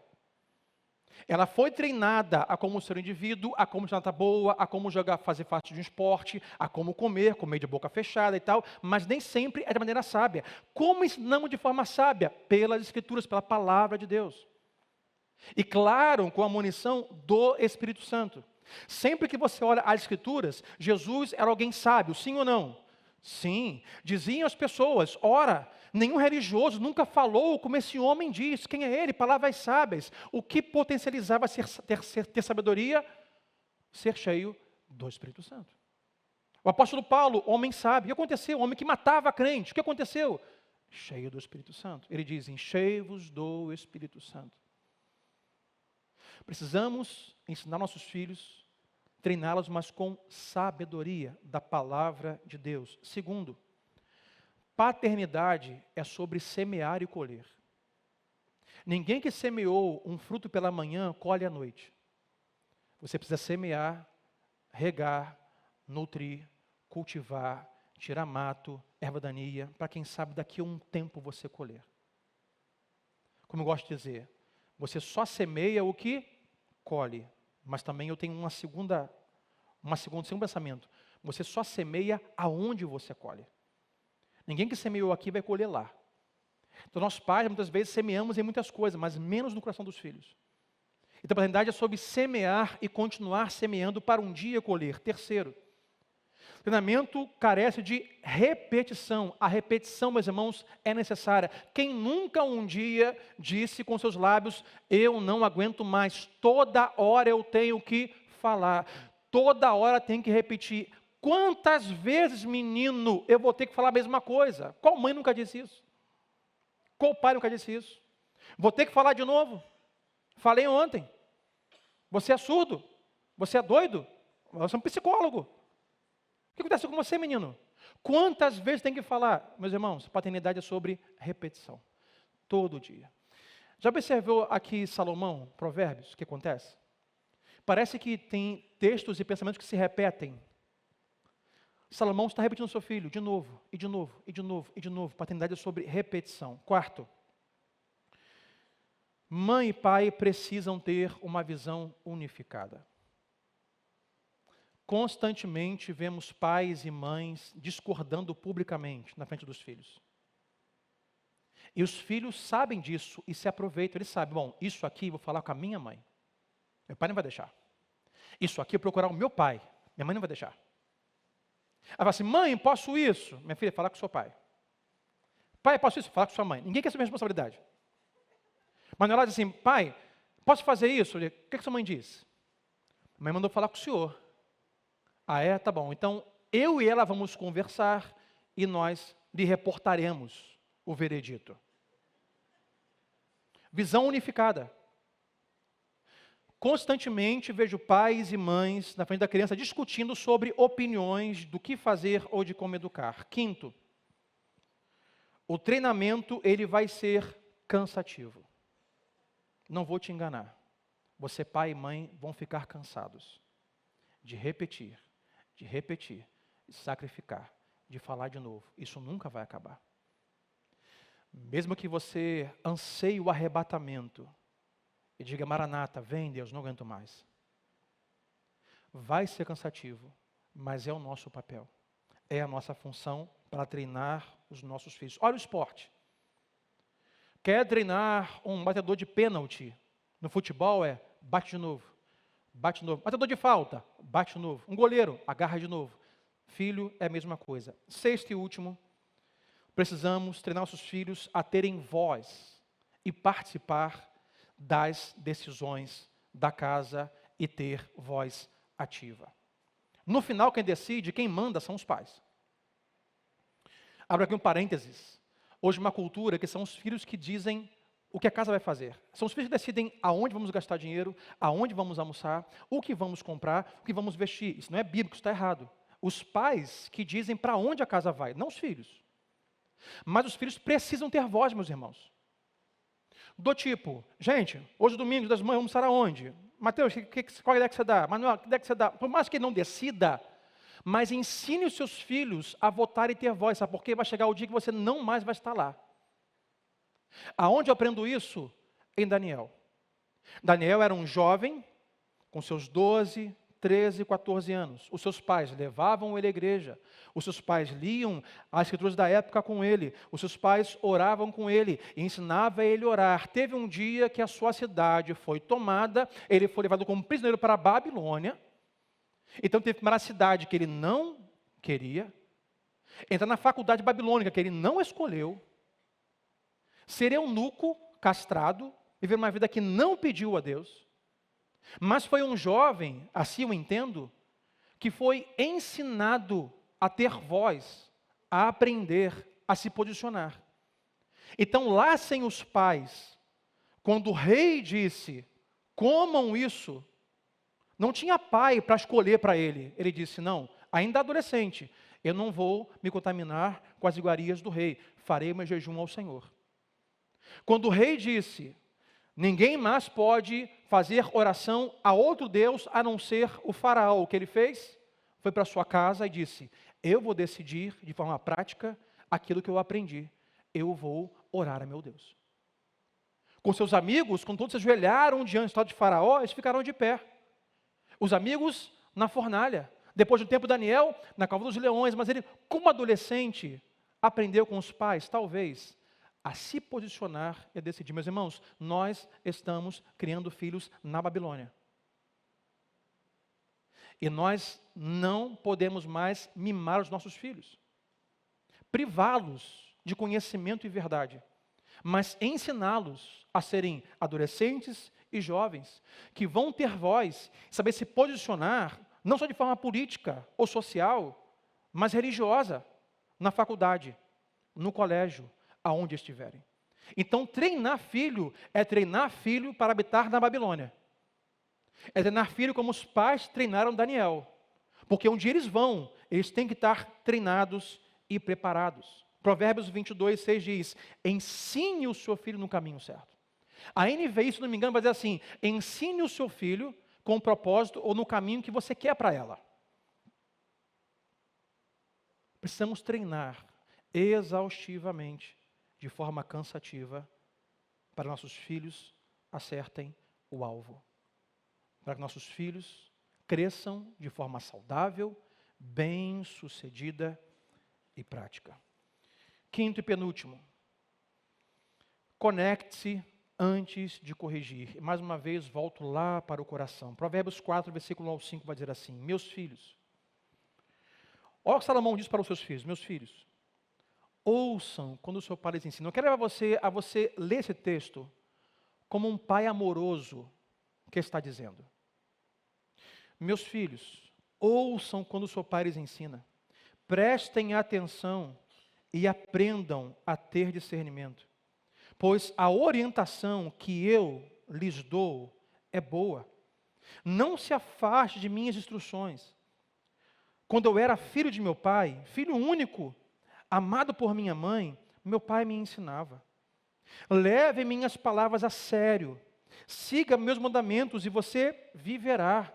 Ela foi treinada a como ser um indivíduo, a como estar boa, a como jogar, fazer parte de um esporte, a como comer de boca fechada e tal, mas nem sempre é de maneira sábia. Como ensinamos de forma sábia? Pelas Escrituras, pela Palavra de Deus. E claro, com a munição do Espírito Santo. Sempre que você olha as Escrituras, Jesus era alguém sábio, sim ou não? Sim. Diziam as pessoas, ora, nenhum religioso nunca falou como esse homem diz. Quem é ele? Palavras sábias. O que potencializava ter sabedoria? Ser cheio do Espírito Santo. O apóstolo Paulo, homem sábio. O que aconteceu? Homem que matava a crente. O que aconteceu? Cheio do Espírito Santo. Ele diz, enchei-vos do Espírito Santo. Precisamos ensinar nossos filhos, treiná-los, mas com sabedoria da palavra de Deus. Segundo, paternidade é sobre semear e colher. Ninguém que semeou um fruto pela manhã, colhe à noite. Você precisa semear, regar, nutrir, cultivar, tirar mato, erva daninha, para quem sabe daqui a um tempo você colher. Como eu gosto de dizer, você só semeia o que colhe, mas também eu tenho um segundo pensamento. Você só semeia aonde você colhe. Ninguém que semeou aqui vai colher lá. Então nós pais muitas vezes semeamos em muitas coisas, mas menos no coração dos filhos. Então a paternidade é sobre semear e continuar semeando para um dia colher. Terceiro, treinamento carece de repetição. A repetição, meus irmãos, é necessária. Quem nunca um dia disse com seus lábios, eu não aguento mais, toda hora eu tenho que falar, toda hora tenho que repetir. Quantas vezes, menino, eu vou ter que falar a mesma coisa? Qual mãe nunca disse isso? Qual pai nunca disse isso? Vou ter que falar de novo? Falei ontem. Você é surdo? Você é doido? Você é um psicólogo. O que acontece com você, menino? Quantas vezes tem que falar? Meus irmãos, paternidade é sobre repetição. Todo dia. Já observou aqui Salomão, Provérbios, o que acontece? Parece que tem textos e pensamentos que se repetem. Salomão está repetindo ao seu filho, de novo, e de novo, e de novo, e de novo. Paternidade é sobre repetição. Quarto, mãe e pai precisam ter uma visão unificada. Constantemente vemos pais e mães discordando publicamente na frente dos filhos. E os filhos sabem disso e se aproveitam. Eles sabem, bom, isso aqui eu vou falar com a minha mãe. Meu pai não vai deixar. Isso aqui eu vou procurar o meu pai. Minha mãe não vai deixar. Ela fala assim, mãe, posso isso? Minha filha, falar com o seu pai. Pai, posso isso? Falar com sua mãe. Ninguém quer saber a responsabilidade. Mas ela diz assim, pai, posso fazer isso? O que sua mãe disse? A mãe mandou falar com o senhor. Ah, é? Tá bom. Então, eu e ela vamos conversar e nós lhe reportaremos o veredito. Visão unificada. Constantemente vejo pais e mães na frente da criança discutindo sobre opiniões do que fazer ou de como educar. Quinto, o treinamento ele vai ser cansativo. Não vou te enganar. Você, pai e mãe, vão ficar cansados de repetir, de sacrificar, de falar de novo. Isso nunca vai acabar. Mesmo que você anseie o arrebatamento e diga, Maranata, vem Deus, não aguento mais. Vai ser cansativo, mas é o nosso papel. É a nossa função para treinar os nossos filhos. Olha o esporte. Quer treinar um batedor de pênalti? No futebol é bate de novo, bate de novo. Batedor de falta, bate de novo. Um goleiro, agarra de novo. Filho é a mesma coisa. Sexto e último, precisamos treinar nossos filhos a terem voz e participar das decisões da casa e ter voz ativa. No final, quem decide, quem manda são os pais. Abro aqui um parênteses. Hoje uma cultura que são os filhos que dizem o que a casa vai fazer. São os filhos que decidem aonde vamos gastar dinheiro, aonde vamos almoçar, o que vamos comprar, o que vamos vestir. Isso não é bíblico, isso está errado. Os pais que dizem para onde a casa vai, não os filhos. Mas os filhos precisam ter voz, meus irmãos. Do tipo, gente, hoje domingo das mães, vamos almoçar aonde? Mateus, qual ideia que você dá? Manuel, que ideia que você dá? Por mais que ele não decida, mas ensine os seus filhos a votar e ter voz, sabe? Porque vai chegar o dia que você não mais vai estar lá. Aonde eu aprendo isso? Em Daniel. Daniel era um jovem, com seus 12, 13, 14 anos. Os seus pais levavam ele à igreja. Os seus pais liam as escrituras da época com ele. Os seus pais oravam com ele e ensinavam ele a orar. Teve um dia que a sua cidade foi tomada, ele foi levado como prisioneiro para a Babilônia. Então teve que ir para a cidade que ele não queria, entrar na faculdade babilônica que ele não escolheu, ser eunuco, castrado, viver uma vida que não pediu a Deus, mas foi um jovem, assim eu entendo, que foi ensinado a ter voz, a aprender, a se posicionar. Então lá sem os pais, quando o rei disse, comam isso, não tinha pai para escolher para ele. Ele disse, não, ainda adolescente, eu não vou me contaminar com as iguarias do rei. Farei meu jejum ao Senhor. Quando o rei disse, ninguém mais pode fazer oração a outro Deus, a não ser o faraó. O que ele fez? Foi para sua casa e disse, eu vou decidir de forma prática aquilo que eu aprendi. Eu vou orar a meu Deus. Com seus amigos, quando todos se ajoelharam diante do estado de faraó, eles ficaram de pé. Os amigos na fornalha. Depois do tempo, Daniel na cova dos leões. Mas ele, como adolescente, aprendeu com os pais, talvez, a se posicionar e a decidir. Meus irmãos, nós estamos criando filhos na Babilônia. E nós não podemos mais mimar os nossos filhos. Privá-los de conhecimento e verdade. Mas ensiná-los a serem adolescentes e jovens, que vão ter voz, saber se posicionar, não só de forma política ou social, mas religiosa, na faculdade, no colégio, aonde estiverem. Então, treinar filho é treinar filho para habitar na Babilônia. É treinar filho como os pais treinaram Daniel. Porque onde eles vão, eles têm que estar treinados e preparados. Provérbios 22, 6 diz, ensine o seu filho no caminho certo. A NVI, se não me engano, vai dizer assim, ensine o seu filho com o propósito ou no caminho que você quer para ela. Precisamos treinar exaustivamente, de forma cansativa, para nossos filhos acertem o alvo. Para que nossos filhos cresçam de forma saudável, bem-sucedida e prática. Quinto e penúltimo, conecte-se antes de corrigir. Mais uma vez, volto lá para o coração. Provérbios 4, versículo 1 ao 5, vai dizer assim, meus filhos, olha o que Salomão diz para os seus filhos, meus filhos, ouçam quando o seu pai lhes ensina. Eu quero levar você a você ler esse texto como um pai amoroso que está dizendo. Meus filhos, ouçam quando o seu pai lhes ensina. Prestem atenção e aprendam a ter discernimento. Pois a orientação que eu lhes dou é boa. Não se afaste de minhas instruções. Quando eu era filho de meu pai, filho único, amado por minha mãe, meu pai me ensinava. Leve minhas palavras a sério. Siga meus mandamentos e você viverá.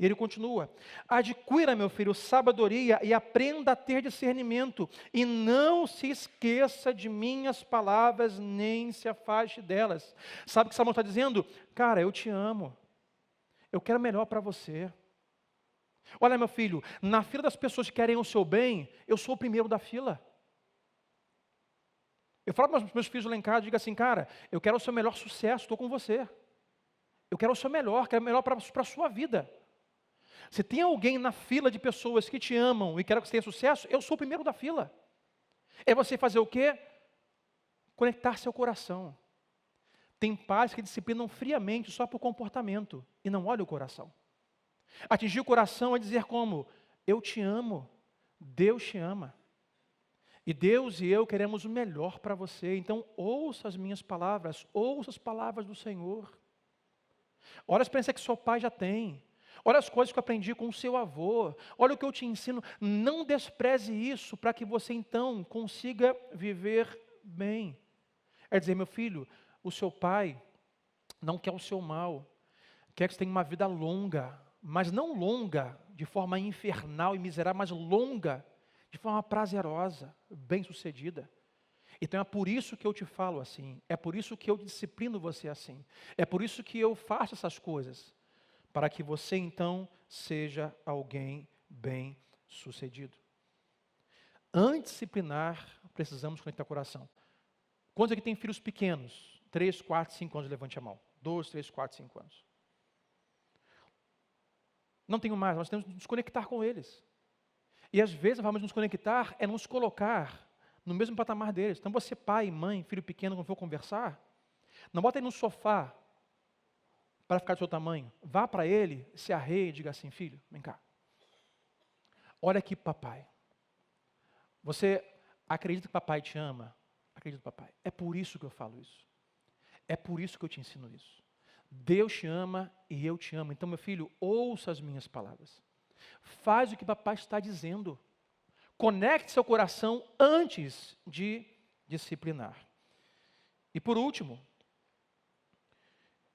E ele continua, adquira, meu filho, sabedoria e aprenda a ter discernimento, e não se esqueça de minhas palavras, nem se afaste delas. Sabe o que Salomão está dizendo? Cara, eu te amo, eu quero melhor para você. Olha, meu filho, na fila das pessoas que querem o seu bem, eu sou o primeiro da fila. Eu falo para os meus filhos lá em casa, digo assim, cara, eu quero o seu melhor sucesso, estou com você. Eu quero o seu melhor, quero o melhor para a sua vida. Se tem alguém na fila de pessoas que te amam e querem que você tenha sucesso, eu sou o primeiro da fila. É você fazer o quê? Conectar seu coração. Tem pais que disciplinam friamente só por comportamento e não olham o coração. Atingir o coração é dizer como, eu te amo, Deus te ama. E Deus e eu queremos o melhor para você, então ouça as minhas palavras, ouça as palavras do Senhor. Olha a experiência que seu pai já tem. Olha as coisas que eu aprendi com o seu avô. Olha o que eu te ensino. Não despreze isso para que você então consiga viver bem. É dizer, meu filho, o seu pai não quer o seu mal. Quer que você tenha uma vida longa, mas não longa de forma infernal e miserável, mas longa de forma prazerosa, bem-sucedida. Então é por isso que eu te falo assim, é por isso que eu disciplino você assim, é por isso que eu faço essas coisas, para que você então seja alguém bem-sucedido. Antes de disciplinar, precisamos conectar o coração. Quantos aqui têm filhos pequenos? 3, 4, 5 anos, levante a mão. 2, 3, 4, 5 anos. Não tenho mais, nós temos que nos conectar com eles. E às vezes a forma de nos conectar é nos colocar no mesmo patamar deles. Então você, pai, mãe, filho pequeno, quando for conversar, não bota ele no sofá para ficar do seu tamanho. Vá para ele, se arreie e diga assim, filho, vem cá. Olha aqui papai. Você acredita que papai te ama? Acredito, papai. É por isso que eu falo isso. É por isso que eu te ensino isso. Deus te ama e eu te amo. Então, meu filho, ouça as minhas palavras. Faz o que papai está dizendo. Conecte seu coração antes de disciplinar. E por último,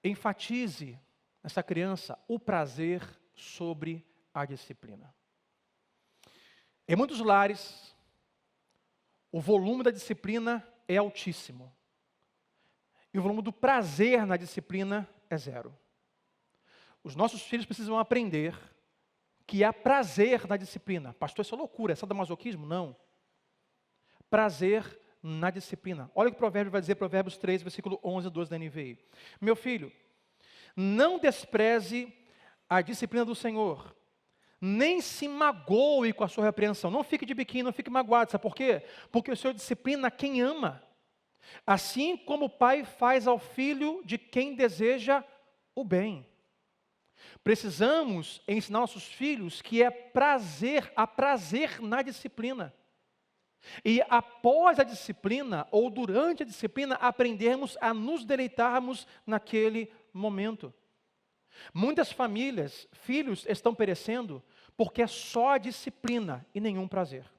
enfatize nessa criança o prazer sobre a disciplina. Em muitos lares, o volume da disciplina é altíssimo. E o volume do prazer na disciplina é zero. Os nossos filhos precisam aprender que há prazer na disciplina. Pastor, isso é loucura, é sadomasoquismo? Não. Prazer na disciplina. Olha o que o provérbio vai dizer, Provérbios 3, versículo 11 e 12 da NVI. Meu filho, não despreze a disciplina do Senhor, nem se magoe com a sua repreensão. Não fique de biquinho, não fique magoado. Sabe por quê? Porque o Senhor disciplina quem ama. Assim como o pai faz ao filho de quem deseja o bem. Precisamos ensinar nossos filhos que há prazer na disciplina. E após a disciplina, ou durante a disciplina, aprendermos a nos deleitarmos naquele momento. Muitas famílias, filhos estão perecendo porque é só disciplina e nenhum prazer.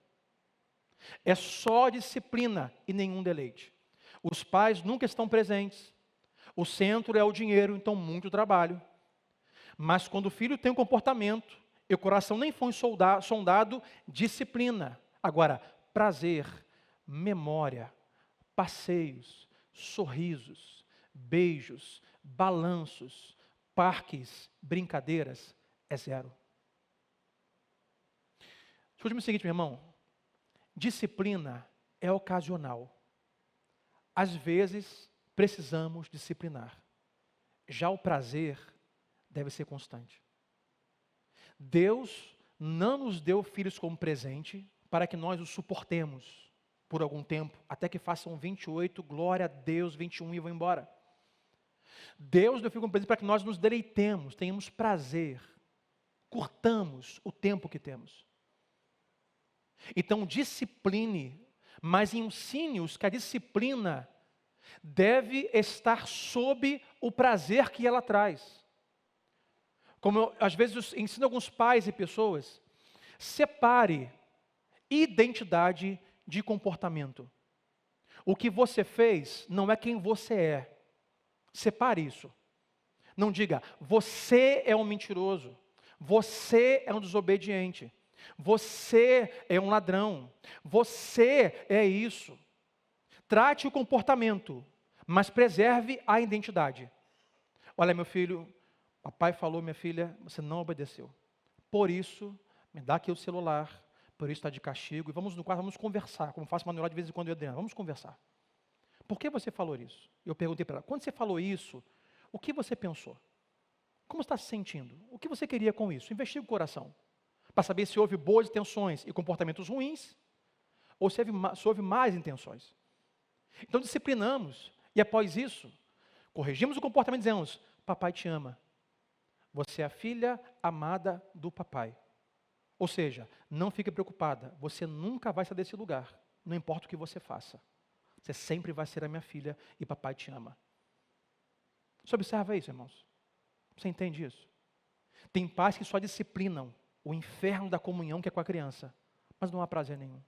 É só disciplina e nenhum deleite. Os pais nunca estão presentes. O centro é o dinheiro, então muito trabalho. Mas quando o filho tem um comportamento, e o coração nem foi sondado, disciplina. Agora, prazer, memória, passeios, sorrisos, beijos, balanços, parques, brincadeiras, é zero. Escute-me o seguinte, meu irmão. Disciplina é ocasional. Às vezes, precisamos disciplinar. Já o prazer deve ser constante. Deus não nos deu filhos como presente para que nós os suportemos por algum tempo, até que façam 28, glória a Deus, 21 e vão embora. Deus deu filho como presente para que nós nos deleitemos, tenhamos prazer, curtamos o tempo que temos. Então, discipline, mas ensine-os que a disciplina deve estar sob o prazer que ela traz. Como eu, às vezes, ensino alguns pais e pessoas, separe identidade de comportamento. O que você fez não é quem você é. Separe isso. Não diga, você é um mentiroso, você é um desobediente, você é um ladrão, você é isso. Trate o comportamento, mas preserve a identidade. Olha, meu filho, papai falou, minha filha, você não obedeceu. por isso, me dá aqui o celular, por isso está de castigo, e vamos no quarto, vamos conversar, como faço manual de vez em quando, Adriana, vamos conversar. Por que você falou isso? Eu perguntei para ela, quando você falou isso, o que você pensou? Como está se sentindo? O que você queria com isso? Investigue o coração, para saber se houve boas intenções e comportamentos ruins, ou se houve más intenções. Então disciplinamos, e após isso, corrigimos o comportamento e dizemos, papai te ama. Você é a filha amada do papai. Ou seja, não fique preocupada, você nunca vai sair desse lugar, não importa o que você faça. Você sempre vai ser a minha filha e papai te ama. Você observa isso, irmãos? Você entende isso? Tem pais que só disciplinam o inferno da comunhão que é com a criança, mas não há prazer nenhum.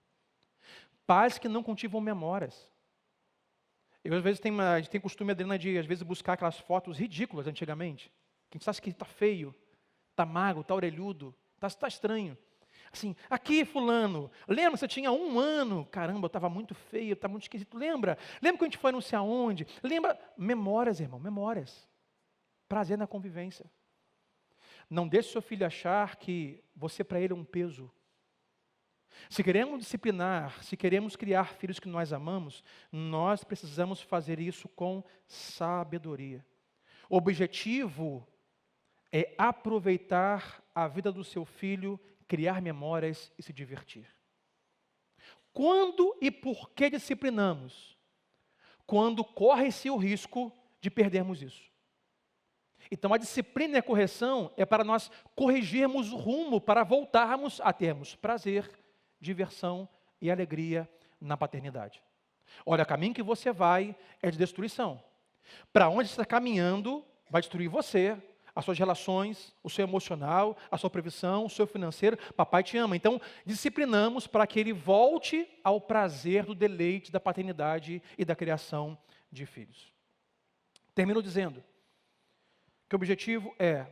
Pais que não cultivam memórias. Eu, às vezes, a gente tem costume, Adriana, de às vezes buscar aquelas fotos ridículas antigamente, que a gente acha que está feio, está magro, está orelhudo, está estranho. Assim, aqui fulano, lembra que você tinha 1 ano? Caramba, eu estava muito feio, está muito esquisito. Lembra que a gente foi não sei aonde? Lembra? Memórias, irmão, memórias. Prazer na convivência. Não deixe seu filho achar que você para ele é um peso. Se queremos disciplinar, se queremos criar filhos que nós amamos, nós precisamos fazer isso com sabedoria. O objetivo é aproveitar a vida do seu filho, criar memórias e se divertir. Quando e por que disciplinamos? Quando corre-se o risco de perdermos isso. Então a disciplina e a correção é para nós corrigirmos o rumo, para voltarmos a termos prazer, diversão e alegria na paternidade. Olha, o caminho que você vai é de destruição. Para onde você está caminhando, vai destruir você, as suas relações, o seu emocional, a sua previsão, o seu financeiro. Papai te ama. Então, disciplinamos para que ele volte ao prazer do deleite da paternidade e da criação de filhos. Termino dizendo que o objetivo é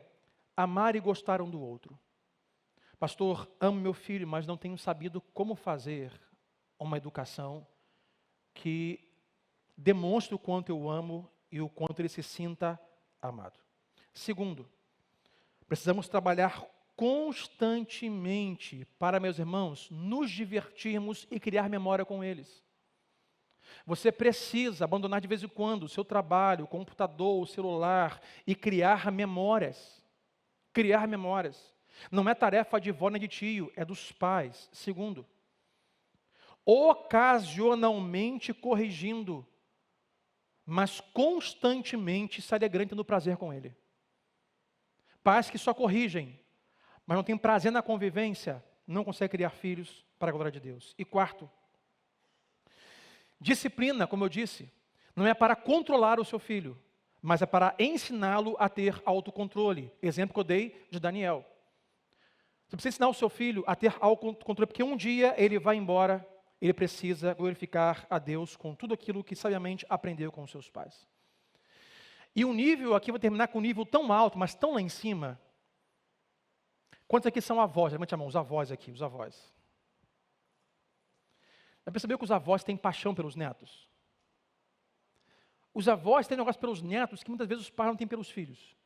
amar e gostar um do outro. Pastor, amo meu filho, mas não tenho sabido como fazer uma educação que demonstre o quanto eu amo e o quanto ele se sinta amado. Segundo, precisamos trabalhar constantemente para, meus irmãos, nos divertirmos e criar memória com eles. Você precisa abandonar de vez em quando o seu trabalho, o computador, o celular e criar memórias. Criar memórias. Não é tarefa de avó nem de tio, é dos pais. Segundo, ocasionalmente corrigindo, mas constantemente se alegrando no prazer com ele. Pais que só corrigem, mas não têm prazer na convivência, não conseguem criar filhos para a glória de Deus. E quarto, disciplina, como eu disse, não é para controlar o seu filho, mas é para ensiná-lo a ter autocontrole. Exemplo que eu dei de Daniel. Você precisa ensinar o seu filho a ter autocontrole, porque um dia ele vai embora, ele precisa glorificar a Deus com tudo aquilo que sabiamente aprendeu com os seus pais. E o nível aqui, vou terminar com um nível tão alto, mas tão lá em cima. Quantos aqui são avós? Levante a mão, os avós aqui, os avós. Já percebeu que os avós têm paixão pelos netos? Os avós têm negócio pelos netos que muitas vezes os pais não têm pelos filhos.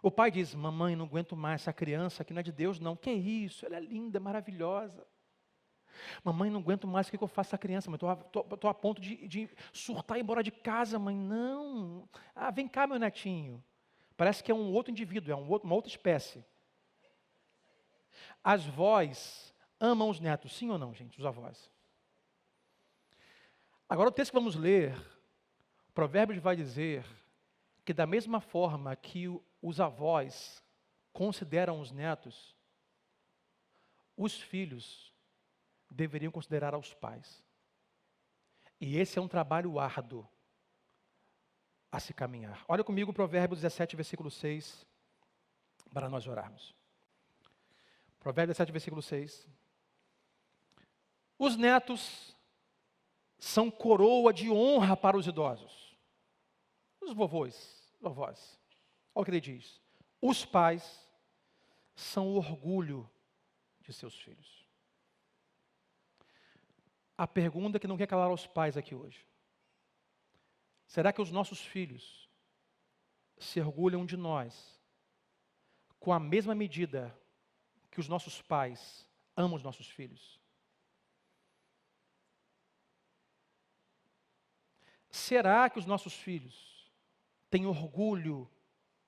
O pai diz, mamãe, não aguento mais essa criança que não é de Deus não. Que isso? Ela é linda, maravilhosa. Mamãe, não aguento mais, o que eu faço com essa criança? Mãe, estou a ponto de surtar e ir embora de casa, mãe. Não. Ah, vem cá, meu netinho. Parece que é um outro indivíduo, uma outra espécie. As vós amam os netos, sim ou não, gente, os avós? Agora o texto que vamos ler, Provérbios vai dizer que da mesma forma que os avós consideram os netos, os filhos deveriam considerar aos pais. E esse é um trabalho árduo a se caminhar. Olha comigo Provérbios 17, versículo 6, para nós orarmos. Provérbios 17, versículo 6. Os netos são coroa de honra para os idosos. Os vovôs. Olha o que ele diz. Os pais são o orgulho de seus filhos. A pergunta que não quer calar aos pais aqui hoje. Será que os nossos filhos se orgulham de nós com a mesma medida que os nossos pais amam os nossos filhos? Será que os nossos filhos têm orgulho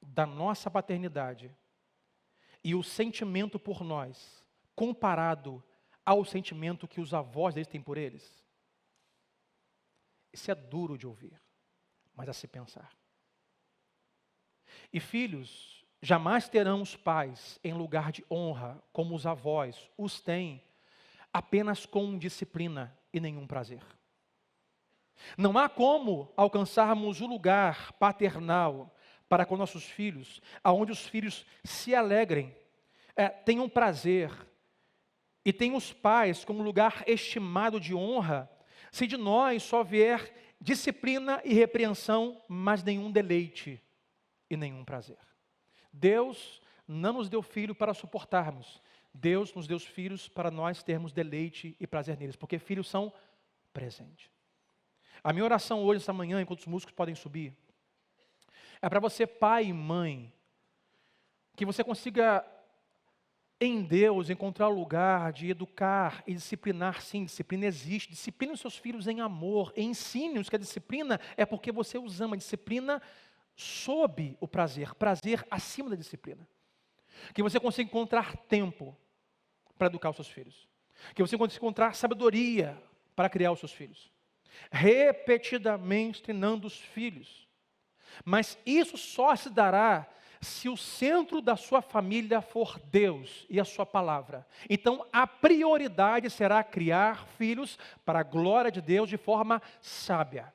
da nossa paternidade e o sentimento por nós comparado ao sentimento que os avós deles têm por eles? Isso é duro de ouvir, mas a se pensar. E filhos jamais terão os pais em lugar de honra, como os avós os têm, apenas com disciplina e nenhum prazer. Não há como alcançarmos o lugar paternal para com nossos filhos, aonde os filhos se alegrem, tenham prazer e tenham os pais como lugar estimado de honra, se de nós só vier disciplina e repreensão, mas nenhum deleite e nenhum prazer. Deus não nos deu filho para suportarmos. Deus nos deu filhos para nós termos deleite e prazer neles, porque filhos são presente. A minha oração hoje, essa manhã, enquanto os músicos podem subir, é para você, pai e mãe, que você consiga em Deus encontrar o lugar de educar e disciplinar. Sim, disciplina existe. Discipline os seus filhos em amor. Ensine-os que a disciplina é porque você os ama. Disciplina sob o prazer. Prazer acima da disciplina. Que você consiga encontrar tempo para educar os seus filhos. Que você consiga encontrar sabedoria para criar os seus filhos. Repetidamente treinando os filhos. Mas isso só se dará se o centro da sua família for Deus e a sua palavra. Então, a prioridade será criar filhos para a glória de Deus de forma sábia.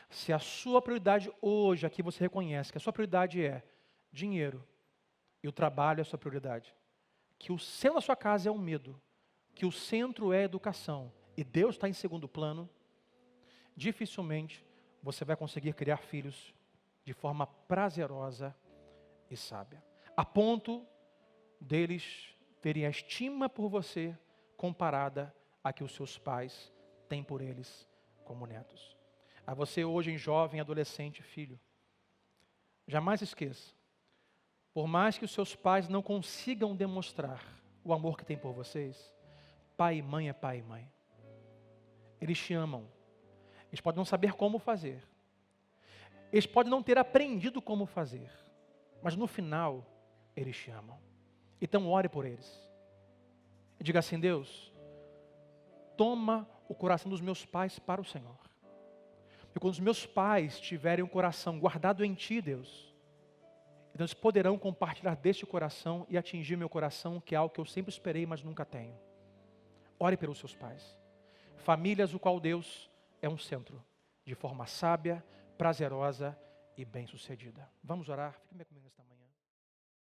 Se a sua prioridade hoje, aqui você reconhece que a sua prioridade é dinheiro e o trabalho é a sua prioridade, que o centro da sua casa é o medo, que o centro é a educação e Deus está em segundo plano, dificilmente você vai conseguir criar filhos de forma prazerosa e sábia, a ponto deles terem a estima por você comparada a que os seus pais têm por eles como netos. A você hoje, jovem, adolescente, filho, jamais esqueça, por mais que os seus pais não consigam demonstrar o amor que têm por vocês, pai e mãe é pai e mãe. Eles te amam. Eles podem não saber como fazer. Eles podem não ter aprendido como fazer. Mas no final, eles te amam. Então ore por eles. E diga assim: Deus, toma o coração dos meus pais para o Senhor. E quando os meus pais tiverem um coração guardado em Ti, Deus, então eles poderão compartilhar deste coração e atingir meu coração, que é algo que eu sempre esperei, mas nunca tenho. Ore pelos seus pais. Famílias, o qual Deus é um centro, de forma sábia, prazerosa e bem-sucedida. Vamos orar? Fique comigo nesta manhã.